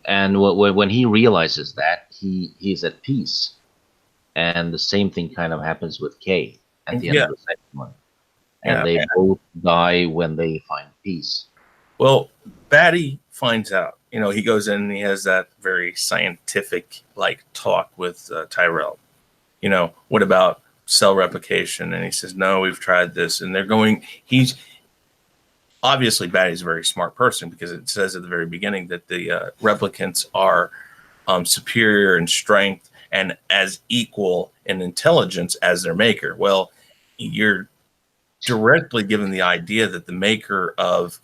and when he realizes that, he's at peace, and the same thing kind of happens with Kay at the end of the second one, and they both die when they find peace. Well, Batty finds out. He goes in and he has that very scientific talk with Tyrell. What about cell replication? And he says, no, we've tried this, and they're going. Obviously, Batty's a very smart person because it says at the very beginning that the replicants are superior in strength and as equal in intelligence as their maker. Well, you're directly given the idea that the maker of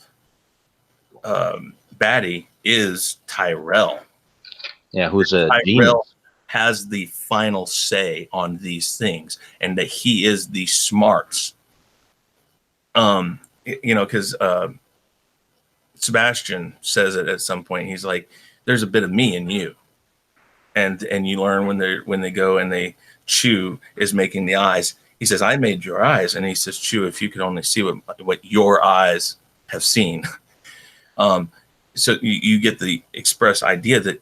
Batty is Tyrell. Yeah, who's a Tyrell genius. Has the final say on these things, and that he is the smarts. Because Sebastian says it at some point. He's like, there's a bit of me in you. and you learn when they go and they Chew is making the eyes. He says, I made your eyes. And he says, Chew, if you could only see what your eyes have seen. So you get the express idea that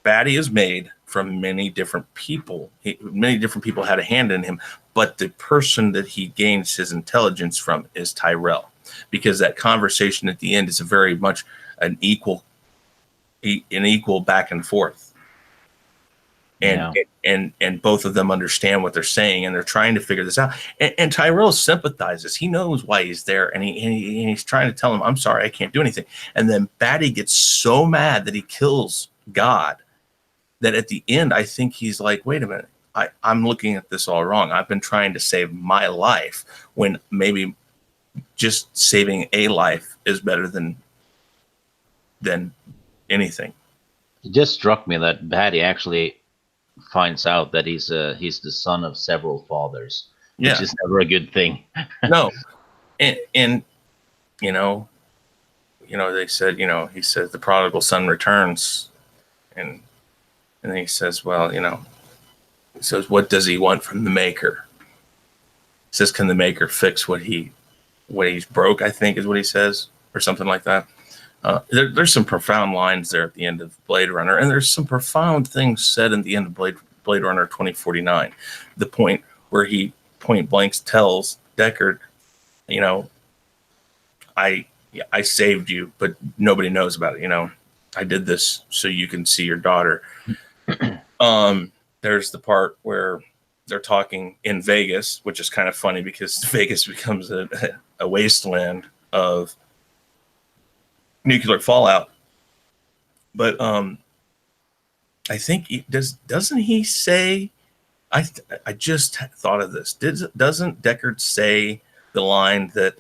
Batty is made from many different people. Many different people had a hand in him, but the person that he gains his intelligence from is Tyrell, because that conversation at the end is a very much an equal back and forth. And both of them understand what they're saying, and they're trying to figure this out. And Tyrell sympathizes. He knows why he's there, and he's trying to tell him, "I'm sorry, I can't do anything." And then Batty gets so mad that he kills God that at the end, I think he's like, "Wait a minute, I'm looking at this all wrong. I've been trying to save my life when maybe just saving a life is better than anything." It just struck me that Batty actually finds out that he's the son of several fathers, which is never a good thing. No, and they said, he says the prodigal son returns, and then he says, well, he says, what does he want from the maker? He says, can the maker fix what he's broke? I think is what he says, or something like that. There's some profound lines there at the end of Blade Runner, and there's some profound things said in the end of Blade Runner 2049. The point where he point blank tells Deckard, I saved you, but nobody knows about it. I did this so you can see your daughter. There's the part where they're talking in Vegas, which is kind of funny because Vegas becomes a wasteland of nuclear fallout. But I think doesn't he say, I just thought of this. Doesn't Deckard say the line that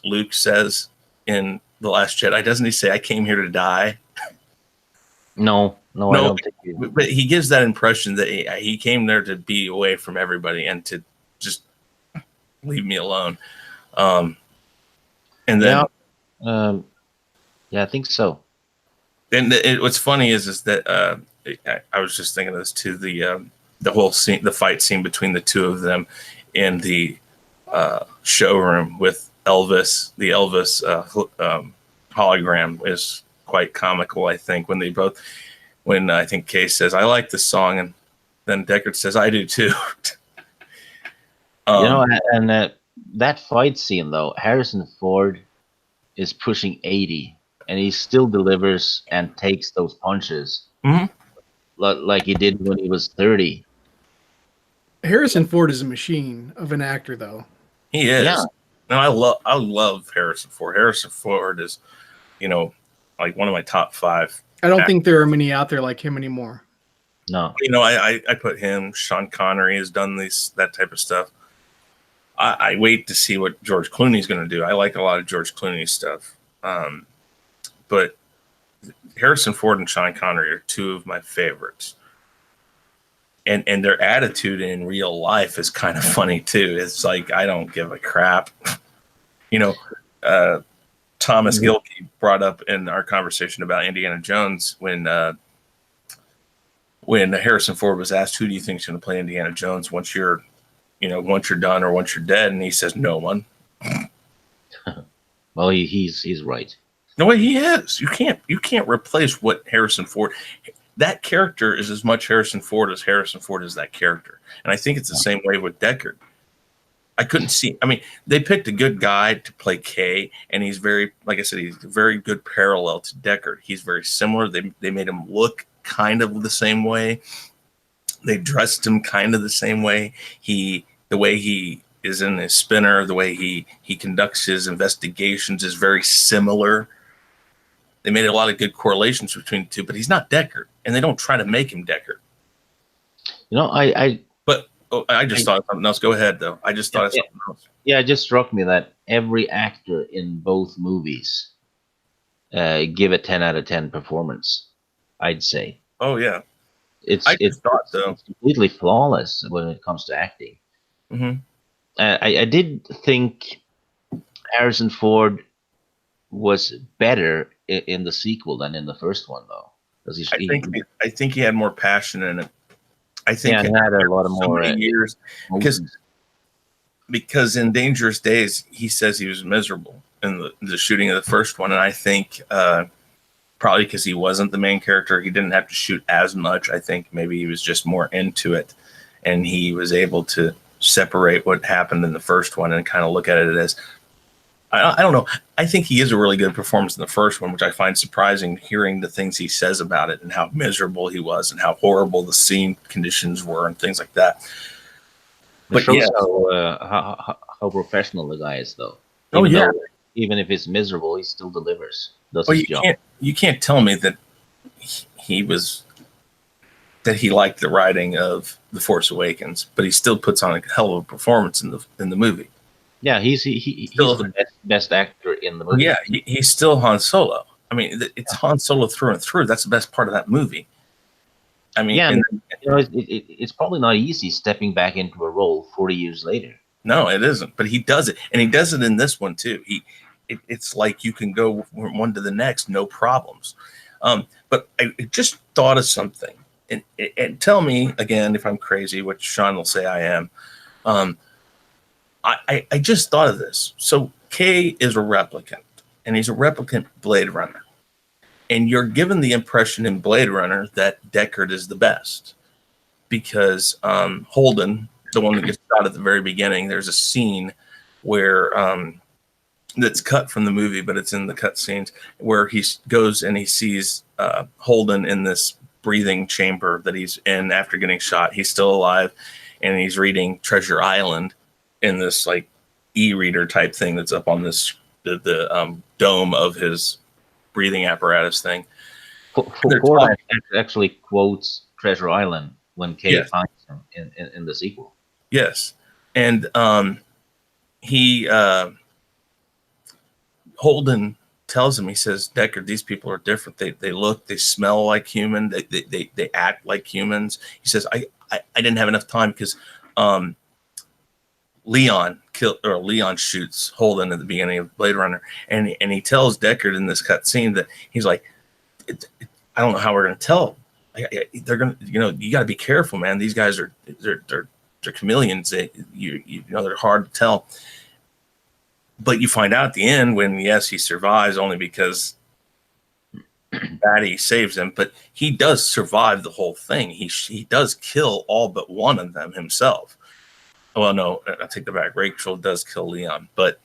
Luke says in The Last Jedi? Doesn't he say, I came here to die? No, I don't think he did. But he gives that impression that he came there to be away from everybody and to just leave me alone. And then I think so. And what's funny is that I was just thinking of this too. The whole scene, the fight scene between the two of them in the showroom with Elvis, the Elvis hologram is quite comical. I think when I think Kay says, "I like this song," and then Deckard says, "I do too." And that fight scene though, Harrison Ford is pushing 80. And he still delivers and takes those punches like he did when he was 30. Harrison Ford is a machine of an actor, though. He is. Yeah. No, I love Harrison Ford. Harrison Ford is, like one of my top 5. I don't think there are many out there like him anymore. No. I put him. Sean Connery has done that type of stuff. I wait to see what George Clooney's going to do. I like a lot of George Clooney stuff. But Harrison Ford and Sean Connery are two of my favorites. And their attitude in real life is kind of funny too. It's like, I don't give a crap. Thomas Gilkey brought up in our conversation about Indiana Jones when Harrison Ford was asked, who do you think is going to play Indiana Jones once you're done or once you're dead? And he says, no one. Well, he's right. No way, he is. You can't replace what Harrison Ford. That character is as much Harrison Ford as that character, and I think it's the same way with Deckard. I couldn't see. I mean, they picked a good guy to play Kay, and he's very, like I said, he's a very good parallel to Deckard. He's very similar. They made him look kind of the same way. They dressed him kind of the same way. The way he is in his spinner, the way he conducts his investigations is very similar. They made a lot of good correlations between the two, but he's not Deckard, and they don't try to make him Deckard. I just thought of something else. Go ahead, though. I just thought of something else. Yeah, it just struck me that every actor in both movies give a 10 out of 10 performance, I'd say. Oh, yeah. It's completely flawless when it comes to acting. Mm-hmm. I did think Harrison Ford was better in the sequel than in the first one, though. Because I think he had more passion in it. I think he had a lot of so more many years because in Dangerous Days he says he was miserable in the shooting of the first one, and I think probably because he wasn't the main character, he didn't have to shoot as much. I think maybe he was just more into it, and he was able to separate what happened in the first one and kind of look at it as I don't know. I think he is a really good performance in the first one, which I find surprising, hearing the things he says about it and how miserable he was and how horrible the scene conditions were and things like that. But shows how professional the guy is, though. Even if he's miserable, he still delivers. Does his job. You can't tell me that he liked the writing of The Force Awakens, but he still puts on a hell of a performance in the movie. Yeah, he's the best actor in the movie. Yeah, he's still Han Solo. I mean, it's Han Solo through and through. That's the best part of that movie. I mean, it's probably not easy stepping back into a role 40 years later. No, it isn't. But he does it, and he does it in this one too. It's like you can go from one to the next, no problems. But I just thought of something, and tell me again if I'm crazy, which Sean will say I am. I just thought of this. So K is a replicant, and he's a replicant Blade Runner. And you're given the impression in Blade Runner that Deckard is the best because Holden, the one that gets shot at the very beginning, there's a scene where that's cut from the movie, but it's in the cut scenes where he goes and he sees Holden in this breathing chamber that he's in after getting shot. He's still alive, and he's reading Treasure Island in this like e-reader type thing that's up on this the dome of his breathing apparatus thing. Ford actually quotes Treasure Island when Kay finds him in the sequel. Yes, and he Holden tells him, he says, Deckard, these people are different. They look, they smell like human. They act like humans. He says, I didn't have enough time because Leon shoots Holden at the beginning of Blade Runner, and he tells Deckard in this cut scene that he's like, I don't know how we're gonna tell. They're gonna, you got to be careful, man. These guys they're chameleons. They're hard to tell. But you find out at the end when he survives only because Batty saves him, but he does survive the whole thing. He does kill all but one of them himself. Well, no, I take that back. Rachel does kill Leon, but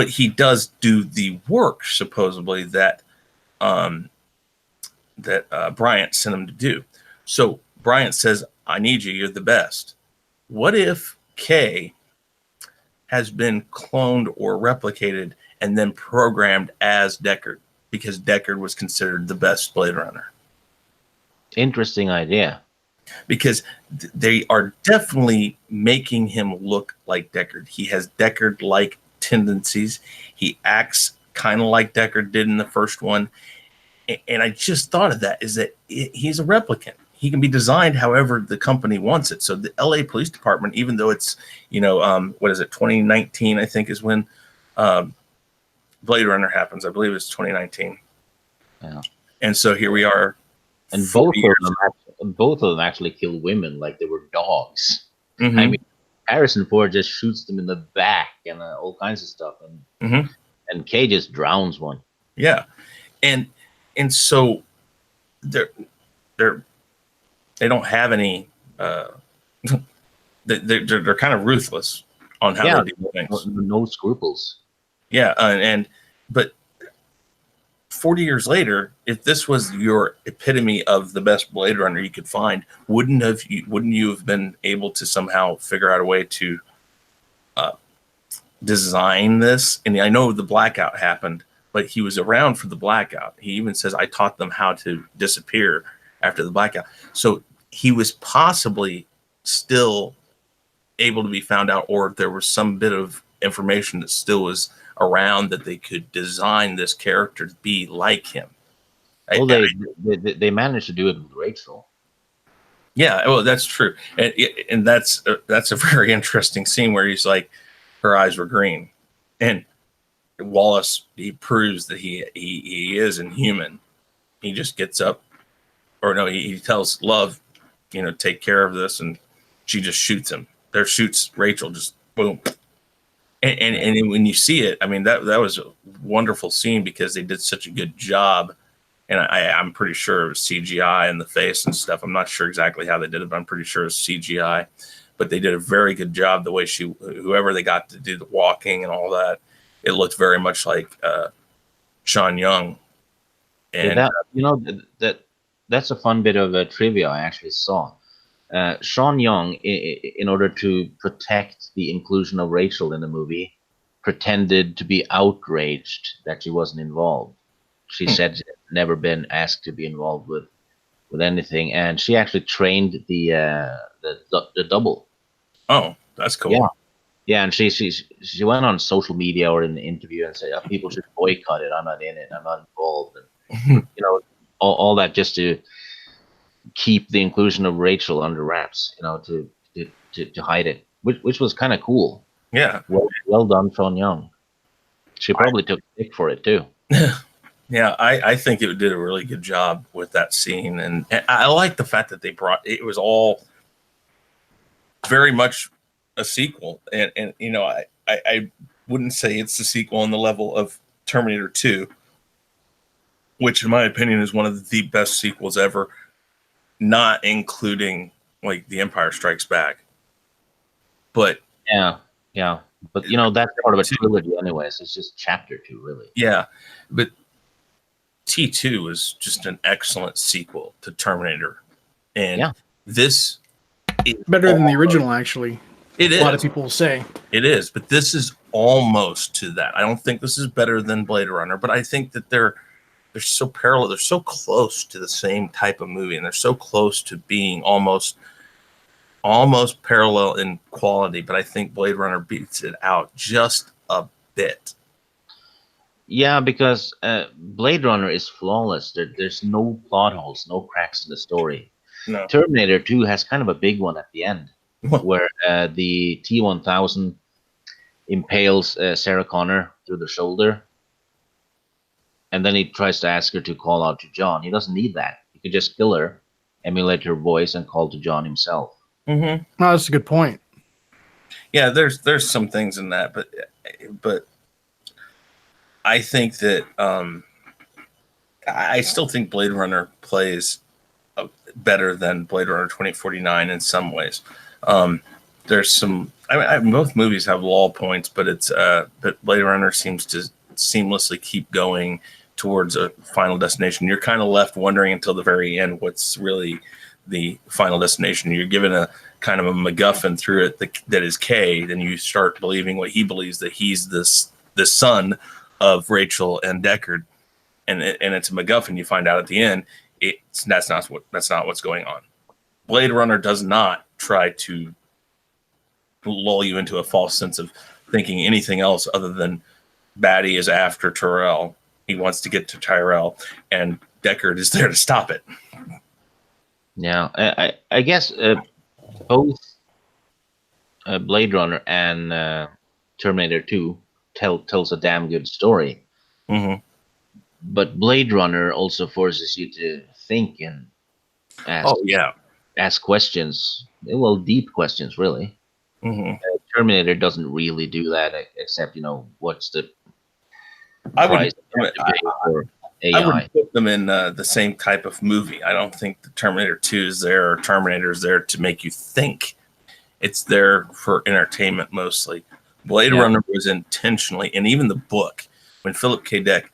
he does do the work supposedly that Bryant sent him to do. So Bryant says, "I need you. You're the best." What if Kay has been cloned or replicated and then programmed as Deckard because Deckard was considered the best Blade Runner? Interesting idea. Because they are definitely making him look like Deckard. He has Deckard-like tendencies. He acts kind of like Deckard did in the first one. And I just thought of that, is that he's a replicant. He can be designed however the company wants it. So the LA Police Department, even though it's, 2019, I think is when Blade Runner happens. I believe it's 2019. Yeah. And so here we are. And both of them actually kill women like they were dogs. Mm-hmm. I mean, Harrison Ford just shoots them in the back and all kinds of stuff, and Kay just drowns one. Yeah, and so they don't have any. They're kind of ruthless on how they do things. No scruples. Yeah, but 40 years later, if this was your epitome of the best Blade Runner you could find, wouldn't you have been able to somehow figure out a way to design this? And I know the blackout happened, but he was around for the blackout. He even says, I taught them how to disappear after the blackout. So he was possibly still able to be found out, or there was some bit of information that still was around that they could design this character to be like him. Well, they managed to do it with Rachel. Yeah, well, that's true, and that's a very interesting scene where he's like, her eyes were green, and Wallace, he proves that he is inhuman, he just gets up, or no, he tells Love, take care of this, and she just shoots him. There shoots Rachel, just boom. And when you see it, I mean, that was a wonderful scene because they did such a good job. And I'm pretty sure it was CGI in the face and stuff. I'm not sure exactly how they did it, but I'm pretty sure it was CGI. But they did a very good job the way whoever they got to do the walking and all that, it looked very much like Sean Young. And that's a fun bit of trivia I actually saw. Sean Young, in order to protect the inclusion of Rachel in the movie, pretended to be outraged that she wasn't involved. She said she had never been asked to be involved with anything, and she actually trained the double. Oh, that's cool. Yeah, and she went on social media or in the interview and said, people should boycott it. I'm not in it. I'm not involved. And, all that just to keep the inclusion of Rachel under wraps, to hide it, which was kind of cool. Yeah. Well done, Sean Young. She probably took a kick for it too. Yeah, I think it did a really good job with that scene, and I like the fact that they brought it was all very much a sequel, and I wouldn't say it's a sequel on the level of Terminator 2, which in my opinion is one of the best sequels ever, not including like The Empire Strikes Back. But yeah, but that's part of a trilogy anyways. It's just chapter 2, really. Yeah, but T2 is just an excellent sequel to Terminator, and this is better than the original. Actually, it is. A lot of people will say it is, but this is almost to that. I don't think this is better than Blade Runner, but I think that they're so parallel. They're so close to the same type of movie, and they're so close to being almost parallel in quality. But I think Blade Runner beats it out just a bit. Yeah, because Blade Runner is flawless. There's no plot holes, no cracks in the story. No. Terminator 2 has kind of a big one at the end, where the T-1000 impales Sarah Connor through the shoulder, and then he tries to ask her to call out to John. He doesn't need that. He could just kill her, emulate her voice, and call to John himself. Mm-hmm. Oh, that's a good point. Yeah, there's some things in that, but I think that I still think Blade Runner plays better than Blade Runner 2049 in some ways. There's some. Both movies have lull points, but but Blade Runner seems to seamlessly keep going towards a final destination. You're kind of left wondering until the very end what's really the final destination. You're given a kind of a MacGuffin through it that is K. Then you start believing what he believes, that he's the son of Rachel and Deckard, and it's a MacGuffin. You find out at the end that's not what's going on. Blade Runner does not try to lull you into a false sense of thinking anything else other than Batty is after Tyrell. He wants to get to Tyrell, and Deckard is there to stop it. Yeah, I guess both Blade Runner and Terminator 2 tells a damn good story. Mm-hmm. But Blade Runner also forces you to think and ask questions. Well, deep questions, really. Mm-hmm. Terminator doesn't really do that, except what's the price for AI. I would put them in the same type of movie. I don't think the Terminator 2 is there, or Terminator is there to make you think. It's there for entertainment mostly. Blade Runner was intentionally, and even the book, when Philip K. Dick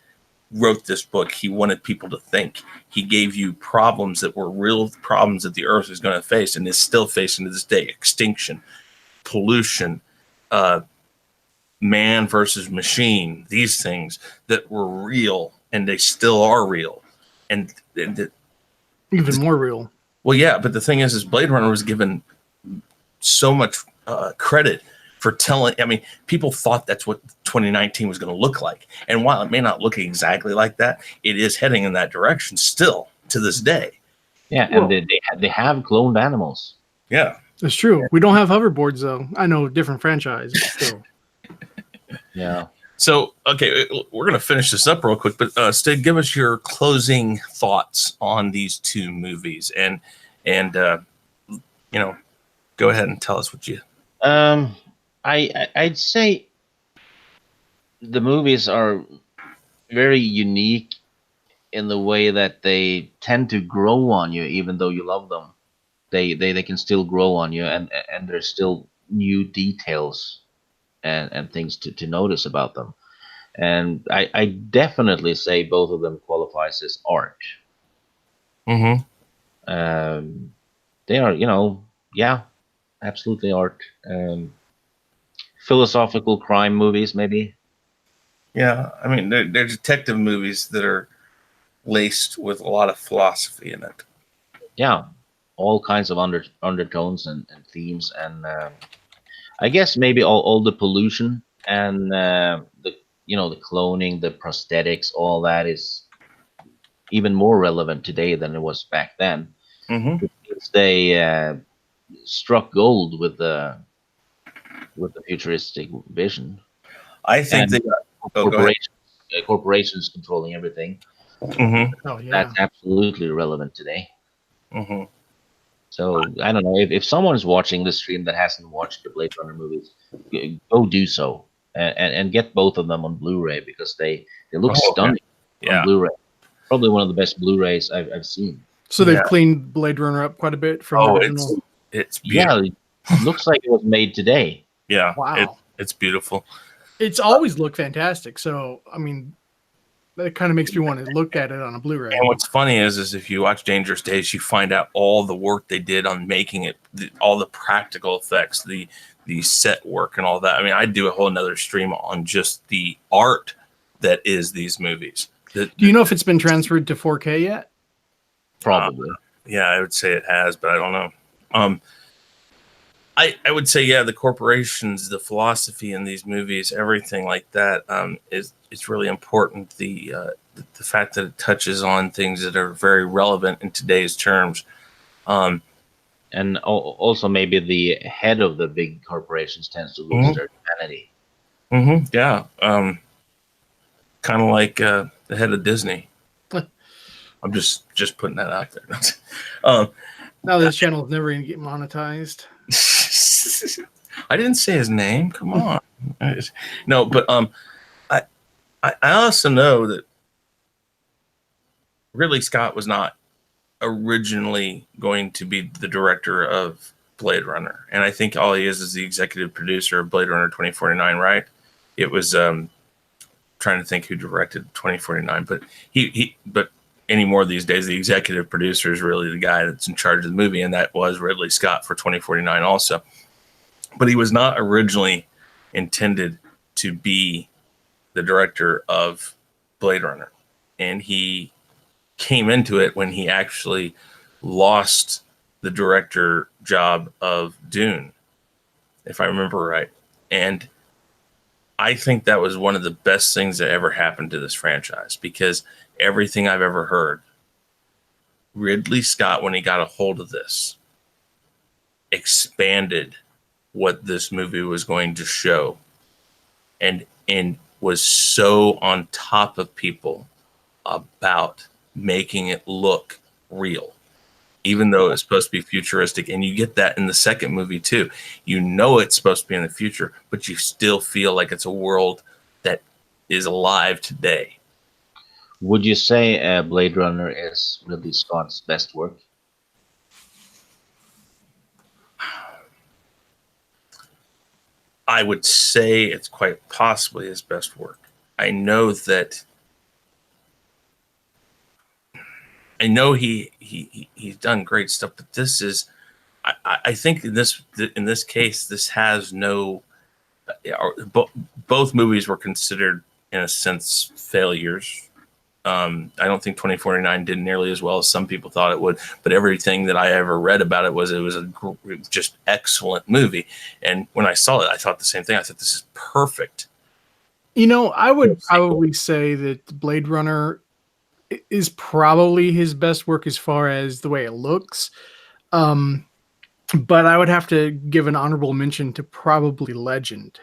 wrote this book, he wanted people to think. He gave you problems that were real problems that the Earth is going to face and is still facing to this day: extinction, pollution, man versus machine, these things that were real, and they still are real. And even more real. Well, yeah, but the thing is Blade Runner was given so much credit for telling. I mean, people thought that's what 2019 was going to look like. And while it may not look exactly like that, it is heading in that direction still to this day. Yeah, and they have cloned animals. Yeah. That's true. We don't have hoverboards, though. I know, different franchise, but still. Yeah. So, okay, we're going to finish this up real quick, but Stig, give us your closing thoughts on these two movies, and go ahead and tell us what you. I'd say the movies are very unique in the way that they tend to grow on you, even though you love them. They can still grow on you, and there's still new details and things to notice about them. And I definitely say both of them qualifies as art. Mm-hmm. They are, yeah, absolutely art. Philosophical crime movies, maybe. Yeah, I mean, they're detective movies that are laced with a lot of philosophy in it. Yeah, all kinds of undertones and themes, and I guess maybe all the pollution and the cloning, the prosthetics, all that is even more relevant today than it was back then. Mm-hmm. Because they struck gold with the futuristic vision I think and they got. Oh, go ahead. corporations controlling everything. Mm-hmm. Oh yeah. That's absolutely relevant today. Mm-hmm. So I don't know if someone's watching this stream that hasn't watched the Blade Runner movies, go do so and get both of them on Blu-ray because they look Oh, okay. stunning on Yeah. Blu-ray. Probably one of the best Blu-rays I've seen. So they've Yeah. cleaned Blade Runner up quite a bit from the Oh, original. it's beautiful. Yeah, it looks like it was made today. Yeah. Wow. It's beautiful. It's always looked fantastic. So I mean, that kind of makes me want to look at it on a Blu-ray. And what's funny is if you watch Dangerous Days, you find out all the work they did on making it, all the practical effects, the set work, and all that. I mean, I'd do a whole another stream on just the art that is these movies. Do you know if it's been transferred to 4K yet? Probably. Yeah, I would say it has, but I don't know. I would say, yeah, the corporations, the philosophy in these movies, everything like that is really important. The fact that it touches on things that are very relevant in today's terms. And also maybe the head of the big corporations tends to lose their humanity. Mm-hmm, yeah. Kind of like the head of Disney. I'm just putting that out there. Now this channel is never going to get monetized. I didn't say his name. Come on. No, but I also know that Ridley Scott was not originally going to be the director of Blade Runner, and I think all he is the executive producer of Blade Runner 2049. Right? It was trying to think who directed 2049, but but anymore these days, the executive producer is really the guy that's in charge of the movie, and that was Ridley Scott for 2049 also. But he was not originally intended to be the director of Blade Runner. And he came into it when he actually lost the director job of Dune, if I remember right. And I think that was one of the best things that ever happened to this franchise, because everything I've ever heard, Ridley Scott, when he got a hold of this, expanded what this movie was going to show, and was so on top of people about making it look real, even though it's supposed to be futuristic. And you get that in the second movie too. You know it's supposed to be in the future, but you still feel like it's a world that is alive today. Would you say Blade Runner is Ridley Scott's best work? I would say it's quite possibly his best work. I know he's done great stuff, but this is, I think in this case, this has no. Both movies were considered, in a sense, failures. I don't think 2049 did nearly as well as some people thought it would, but everything that I ever read about it was a just excellent movie. And when I saw it, I thought the same thing. I thought this is perfect. You know, I would probably say that Blade Runner is probably his best work as far as the way it looks. But I would have to give an honorable mention to probably Legend.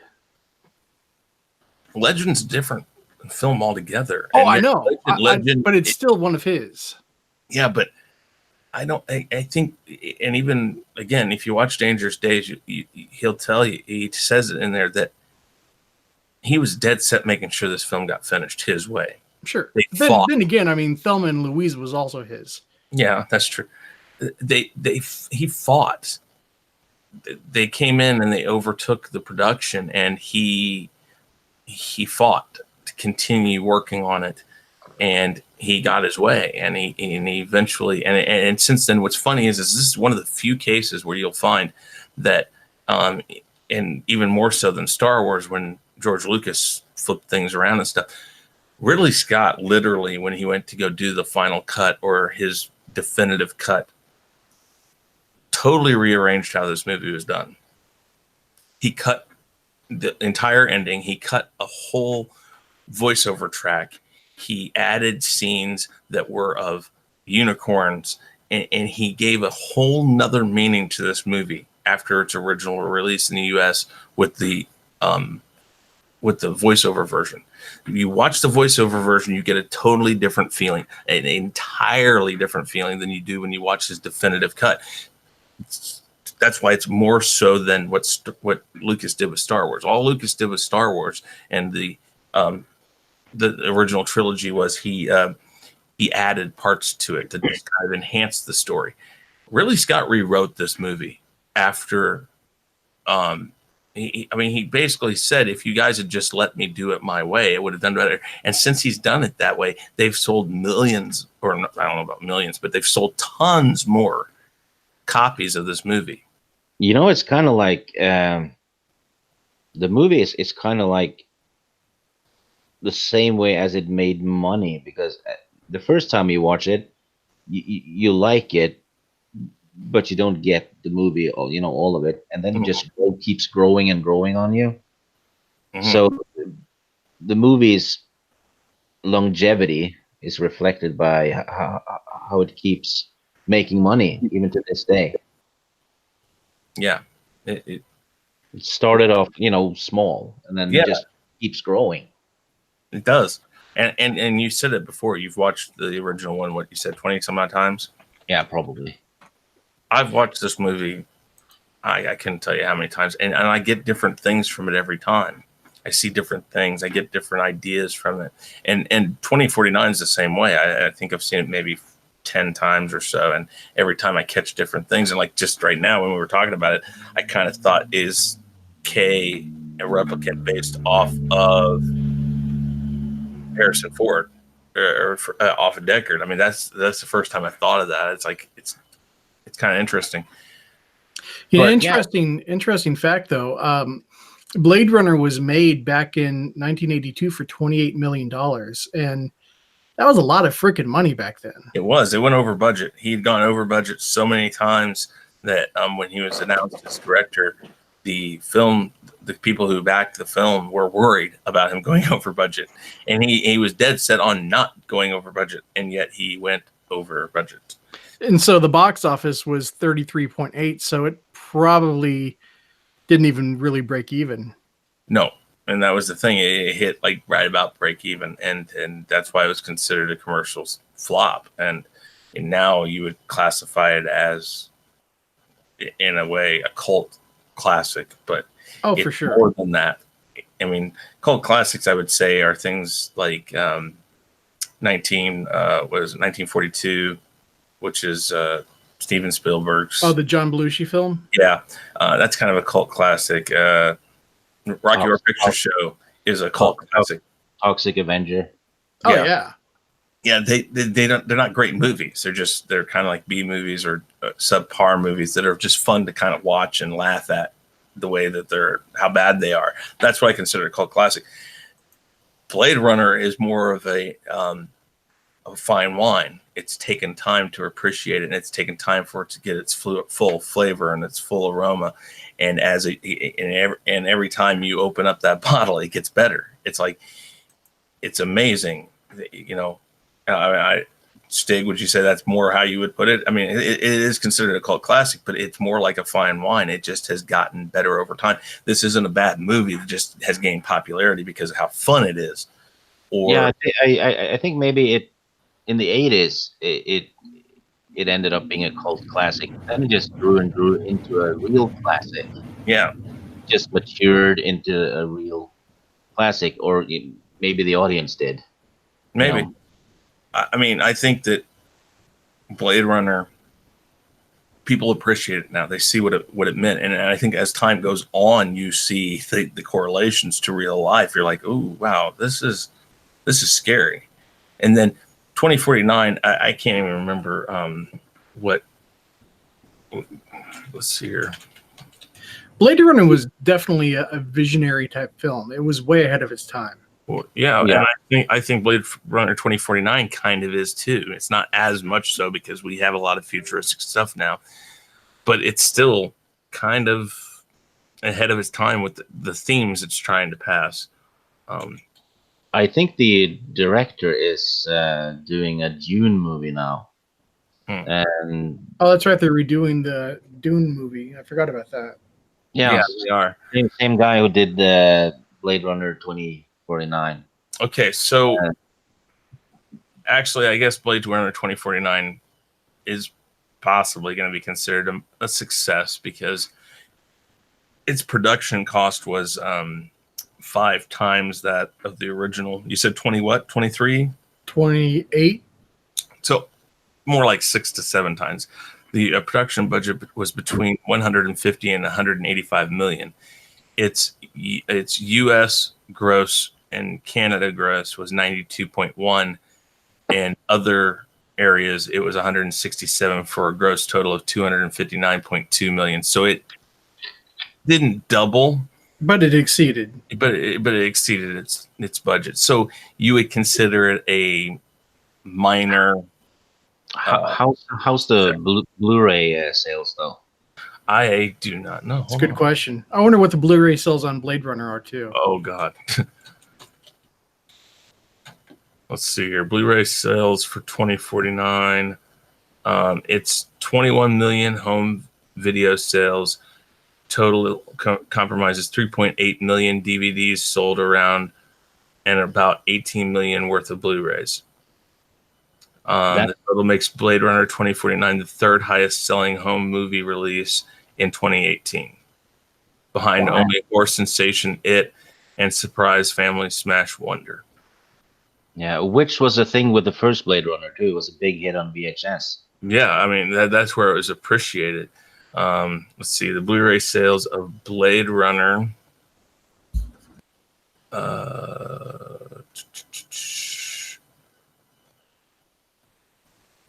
Legend's different film altogether. Oh, And I yet know, but it's still one of his. Yeah, but I think, and even again, if you watch Dangerous Days, he'll tell you, he says it in there that he was dead set making sure this film got finished his way. Sure. They Then fought. again, I mean, Thelma and Louise was also his. Yeah, that's true. He fought. They came in and they overtook the production, and he fought to continue working on it, and he got his way, and he eventually, and since then, what's funny is this is one of the few cases where you'll find that, and even more so than Star Wars, when George Lucas flipped things around and stuff, Ridley Scott literally, when he went to go do the final cut or his definitive cut, totally rearranged how this movie was done. He cut the entire ending. He cut a whole voiceover track. He added scenes that were of unicorns, and he gave a whole nother meaning to this movie after its original release in the US with the voiceover version. If you watch the voiceover version, you get a totally different feeling, an entirely different feeling than you do when you watch his definitive cut. That's why it's more so than what Lucas did with Star Wars. All Lucas did with Star Wars and the original trilogy was he added parts to it to just kind of enhance the story. Ridley Scott rewrote this movie after he basically said, if you guys had just let me do it my way, it would have done better. And since he's done it that way, they've sold millions, or I don't know about millions, but they've sold tons more copies of this movie. You know, it's kind of like the movie is kind of like the same way as it made money, because the first time you watch it, you like it, but you don't get the movie, all of it, and then it just keeps growing and growing on you. Mm-hmm. So the movie's longevity is reflected by how it keeps making money even to this day. Yeah, it started off, small, and then it just keeps growing. It does, and you said it before. You've watched the original one. What you said, 20 some odd times? Yeah, probably. I've watched this movie. I couldn't tell you how many times, and I get different things from it every time. I see different things. I get different ideas from it, and 2049 is the same way. I think I've seen it maybe 10 times or so, and every time I catch different things. And like just right now when we were talking about it, I kind of thought, is K a replicant based off of Harrison Ford or off of Deckard? I mean, that's the first time I thought of that. It's like it's kind of interesting. Yeah, interesting fact though. Blade Runner was made back in 1982 for $28 million, and that was a lot of freaking money back then. It was. It went over budget. He'd gone over budget so many times that when he was announced as director, the people who backed the film were worried about him going over budget. And he was dead set on not going over budget, and yet he went over budget. And so the box office was 33.8, so it probably didn't even really break even. No. And that was the thing. It hit like right about break even, and that's why it was considered a commercial flop. And now you would classify it as, in a way, a cult classic. But for sure, more than that. I mean, cult classics, I would say, are things like 1942, which is Steven Spielberg's. Oh, the John Belushi film. Yeah, that's kind of a cult classic. Rocky Horror Picture Show is a cult classic. Toxic Avenger. Oh yeah. Yeah, they're not great movies. They're kind of like B movies or subpar movies that are just fun to kind of watch and laugh at the way that how bad they are. That's what I consider a cult classic. Blade Runner is more of a fine wine. It's taken time to appreciate it, and it's taken time for it to get its full flavor and its full aroma. And every time you open up that bottle, it gets better. It's like, it's amazing. Stig, would you say that's more how you would put it? I mean, it is considered a cult classic, but it's more like a fine wine. It just has gotten better over time. This isn't a bad movie. It just has gained popularity because of how fun it is. Or Yeah, I think maybe it in the 80s it ended up being a cult classic. Then it just grew and grew into a real classic. yeah, Just matured into a real classic, or maybe the audience did. maybe. You know? I mean, I think that Blade Runner, people appreciate it now. They see what it meant, and I think as time goes on, you see the correlations to real life. You're like, oh wow, this is scary. And then 2049, I can't even remember what. Let's see here. Blade Runner was definitely a visionary type film. It was way ahead of its time. Well, yeah, and I think Blade Runner 2049 kind of is too. It's not as much so because we have a lot of futuristic stuff now, but it's still kind of ahead of its time with the themes it's trying to pass. I think the director is doing a Dune movie now. And oh, that's right. They're redoing the Dune movie. I forgot about that. yeah, they are. Same guy who did the Blade Runner 2049. Okay, so actually, I guess Blade Runner 2049 is possibly going to be considered a success because its production cost was 5 times that of the original. You said 20 what? 23? 28. So more like 6 to 7 times. The production budget was between 150 and 185 million. Its U.S. gross and Canada gross was 92.1, and other areas it was 167 for a gross total of 259.2 million. So it didn't double, but it exceeded. But it exceeded its budget. So you would consider it a minor. How's the Blu-ray sales though? I do not know. It's a good question. I wonder what the Blu-ray sales on Blade Runner are too. Oh God. Let's see here. Blu-ray sales for 2049. It's 21 million home video sales. Total compromises 3.8 million DVDs sold around, and about 18 million worth of Blu-rays. The total makes Blade Runner 2049 the third highest selling home movie release in 2018, behind only horror sensation It and surprise family smash Wonder. Yeah, which was a thing with the first Blade Runner too. It was a big hit on VHS. Yeah, I mean that's where it was appreciated. Let's see, the Blu-ray sales of Blade Runner.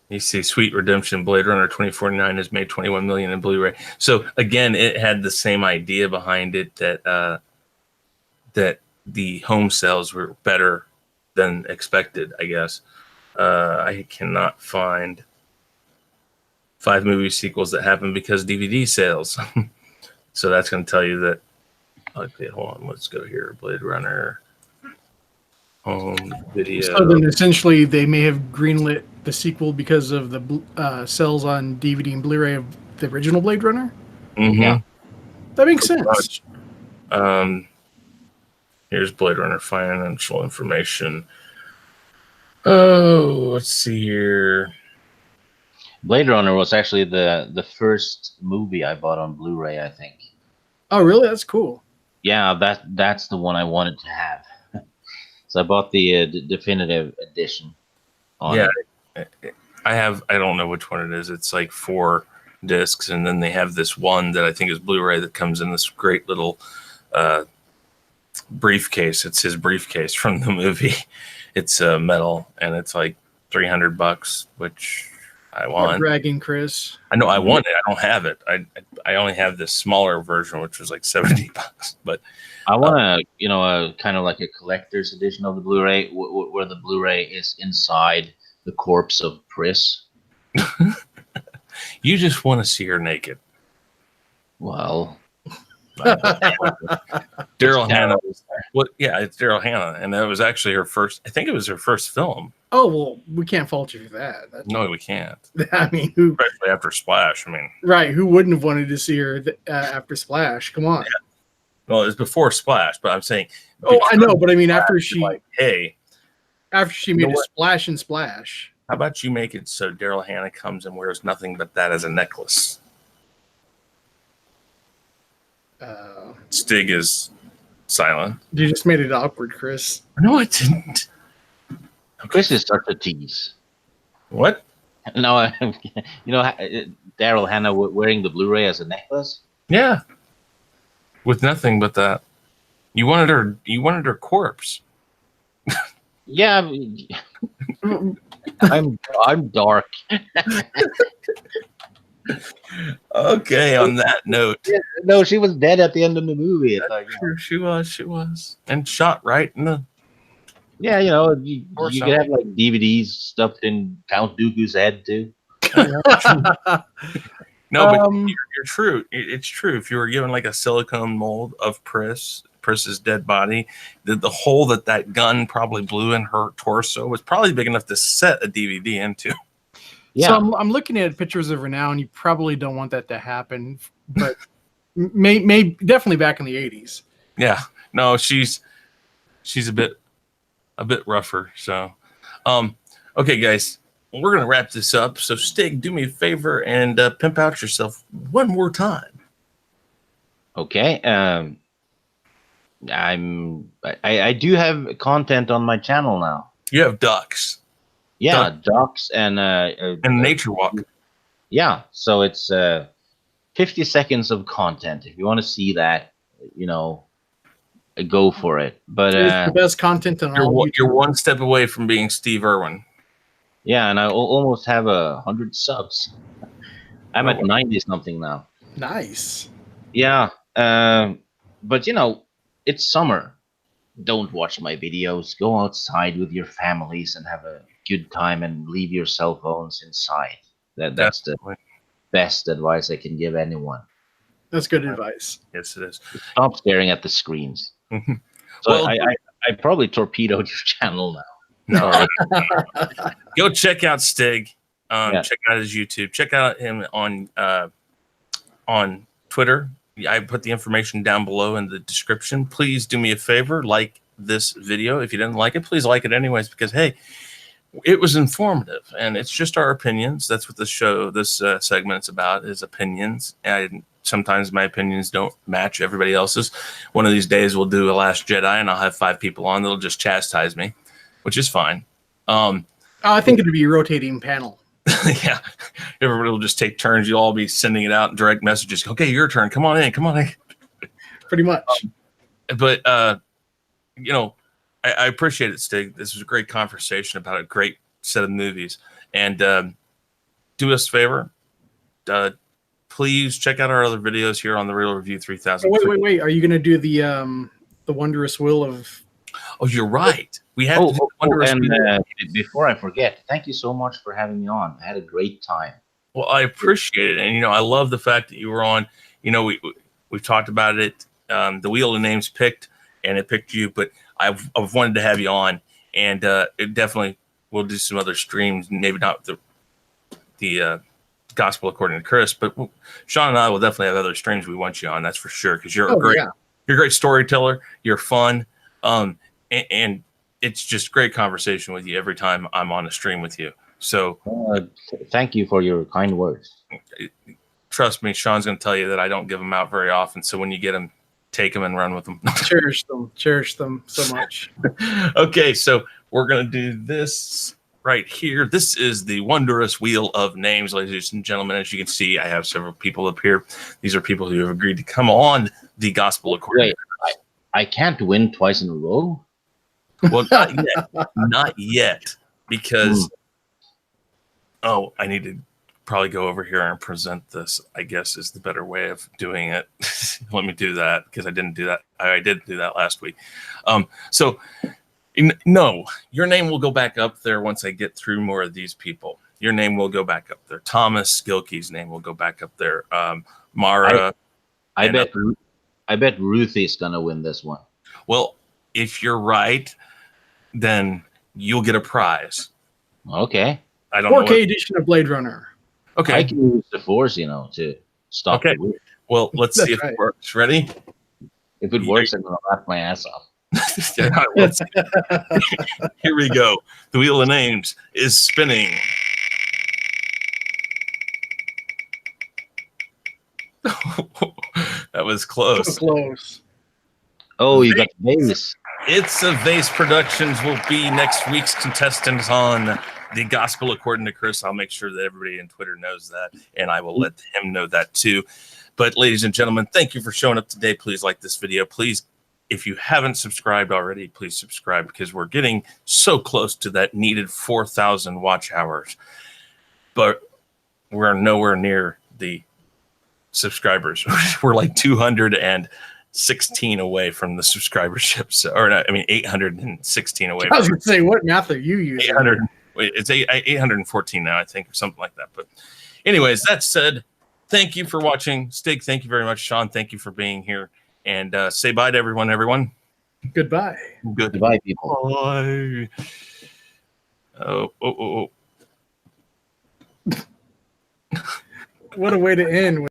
You see, Sweet Redemption, Blade Runner 2049 has made 21 million in Blu-ray. So again, it had the same idea behind it that that the home sales were better than expected. I guess I cannot find 5 movie sequels that happened because DVD sales. So that's going to tell you that. Okay, hold on. Let's go here. Blade Runner home video. So then, essentially, they may have greenlit the sequel because of the sales on DVD and Blu-ray of the original Blade Runner. Mm-hmm. Yeah, that makes sense. Here's Blade Runner financial information. Oh, let's see here. Blade Runner was actually the first movie I bought on Blu-ray, I think. Oh, really? That's cool. Yeah, that's the one I wanted to have. So I bought the definitive edition. Yeah, I don't know which one it is. It's like 4 discs, and then they have this one that I think is Blu-ray that comes in this great little briefcase. It's his briefcase from the movie. It's metal, and it's like $300, which I want. You're bragging, Chris. I know I want it. I don't have it. I only have this smaller version, which was like $70. But I want a kind of like a collector's edition of the Blu-ray, where the Blu-ray is inside the corpse of Pris. You just want to see her naked. Well, Daryl Hannah. Well, yeah, it's Daryl Hannah, and that was actually her first. I think it was her first film. Oh well, we can't fault you for that. No, we can't. I mean, who? Especially after Splash. I mean, Right? Who wouldn't have wanted to see her after Splash? Come on. Yeah. Well, it's before Splash, but I'm saying. Oh, I know, but I mean, Splash, after she, like, hey, after she made a splash and splash. how about you make it so Daryl Hannah comes and wears nothing but that as a necklace? Stig is silent. You just made it awkward, Chris. No, I didn't. Chris is such a tease. What? No, you know, Daryl Hannah wearing the Blu-ray as a necklace. Yeah, with nothing but that. You wanted her. You wanted her corpse. Yeah, I'm dark. Okay, on that note. No, she was dead at the end of the movie. True, she was. And shot right in the... Yeah, you know, you could have like DVDs stuffed in Count Dooku's head too. No, but you're true. It's true. If you were given like a silicone mold of Pris's dead body, the hole that gun probably blew in her torso was probably big enough to set a DVD into. Yeah. So I'm looking at pictures of her now, and you probably don't want that to happen, but may definitely back in the 80s. Yeah. No, she's a bit rougher. So, okay, guys, we're gonna wrap this up. So, Stig, do me a favor and pimp out yourself one more time. Okay. I do have content on my channel now. You have ducks. Yeah, ducks and nature walk. Yeah, so it's 50 seconds of content. If you want to see that, you know, go for it. But it's the best content on all. You're one step away from being Steve Irwin. Yeah, and I almost have 100 subs. I'm at 90 something now. Nice. Yeah, but you know, it's summer. Don't watch my videos. Go outside with your families and have a good time, and leave your cell phones inside. That's the best advice I can give anyone. That's good advice. Yes, it is. Stop staring at the screens. So well, I probably torpedoed your channel now. No. Go check out Stig. Check out his YouTube. Check out him on Twitter. I put the information down below in the description. Please do me a favor, like this video. If you didn't like it, please like it anyways, because hey, it was informative, and it's just our opinions. That's what this segment's about, is opinions. And sometimes my opinions don't match everybody else's. One of these days we'll do a Last Jedi, and I'll have 5 people on that'll just chastise me, which is fine. I think it'd be a rotating panel. Yeah, everybody will just take turns. You'll all be sending it out in direct messages. Okay, your turn. Come on in. Pretty much. But you know, I appreciate it, Stig. This was a great conversation about a great set of movies. And do us a favor. Please check out our other videos here on the Real Review 3000. Wait. Are you going to do the Wondrous Wheel of... Oh, you're right. We have to do Wondrous Wheel. Before I forget, thank you so much for having me on. I had a great time. Well, I appreciate it. And, you know, I love the fact that you were on. You know, we've talked about it. The Wheel of Names picked, and it picked you. But I've wanted to have you on. And it definitely will do some other streams. Maybe not the Gospel According to Chris, but Sean and I will definitely have other streams we want you on. That's for sure, because you're you're a great storyteller. You're fun, and it's just great conversation with you every time I'm on a stream with you. So thank you for your kind words. Trust me, Sean's going to tell you that I don't give them out very often. So when you get them, take them and run with them. Cherish them so much. Okay, so we're going to do this right here. This is the Wondrous Wheel of Names, ladies and gentlemen. As you can see, I have several people up here. These are people who have agreed to come on the Gospel According. Wait, I can't win twice in a row? Well, not yet, because I need to probably go over here and present this, I guess, is the better way of doing it. Let me do that, because I didn't do that. I did do that last week. So no, your name will go back up there once I get through more of these people. Your name will go back up there. Thomas Skilkey's name will go back up there. Mara. I bet Ruthie's gonna win this one. Well, if you're right, then you'll get a prize. Okay. I don't know. 4K edition of Blade Runner. I Okay. can use the Force, you know, to stop Okay. the wheel. Well, let's see That's if right. it works. Ready? If it works, I'm gonna laugh my ass off. Yeah, let's see. Here we go. The wheel of names is spinning. That was So close. close. Oh, you got the base. It's a Vase Productions will be next week's contestants on The Gospel According to Chris. I'll make sure that everybody on Twitter knows that, and I will let him know that too. But ladies and gentlemen, thank you for showing up today. Please like this video. Please, if you haven't subscribed already, please subscribe because we're getting so close to that needed 4,000 watch hours. But we're nowhere near the subscribers. We're like 216 away from the subscribership. So, or not, I mean, 816 away. I was going to say, what math are you using? 800. It's 814 now, I think, or something like that. But anyways, that said, thank you for watching. Stig, thank you very much. Sean, thank you for being here. And say bye to everyone, Goodbye. Goodbye, people. Bye. Oh. What a way to end.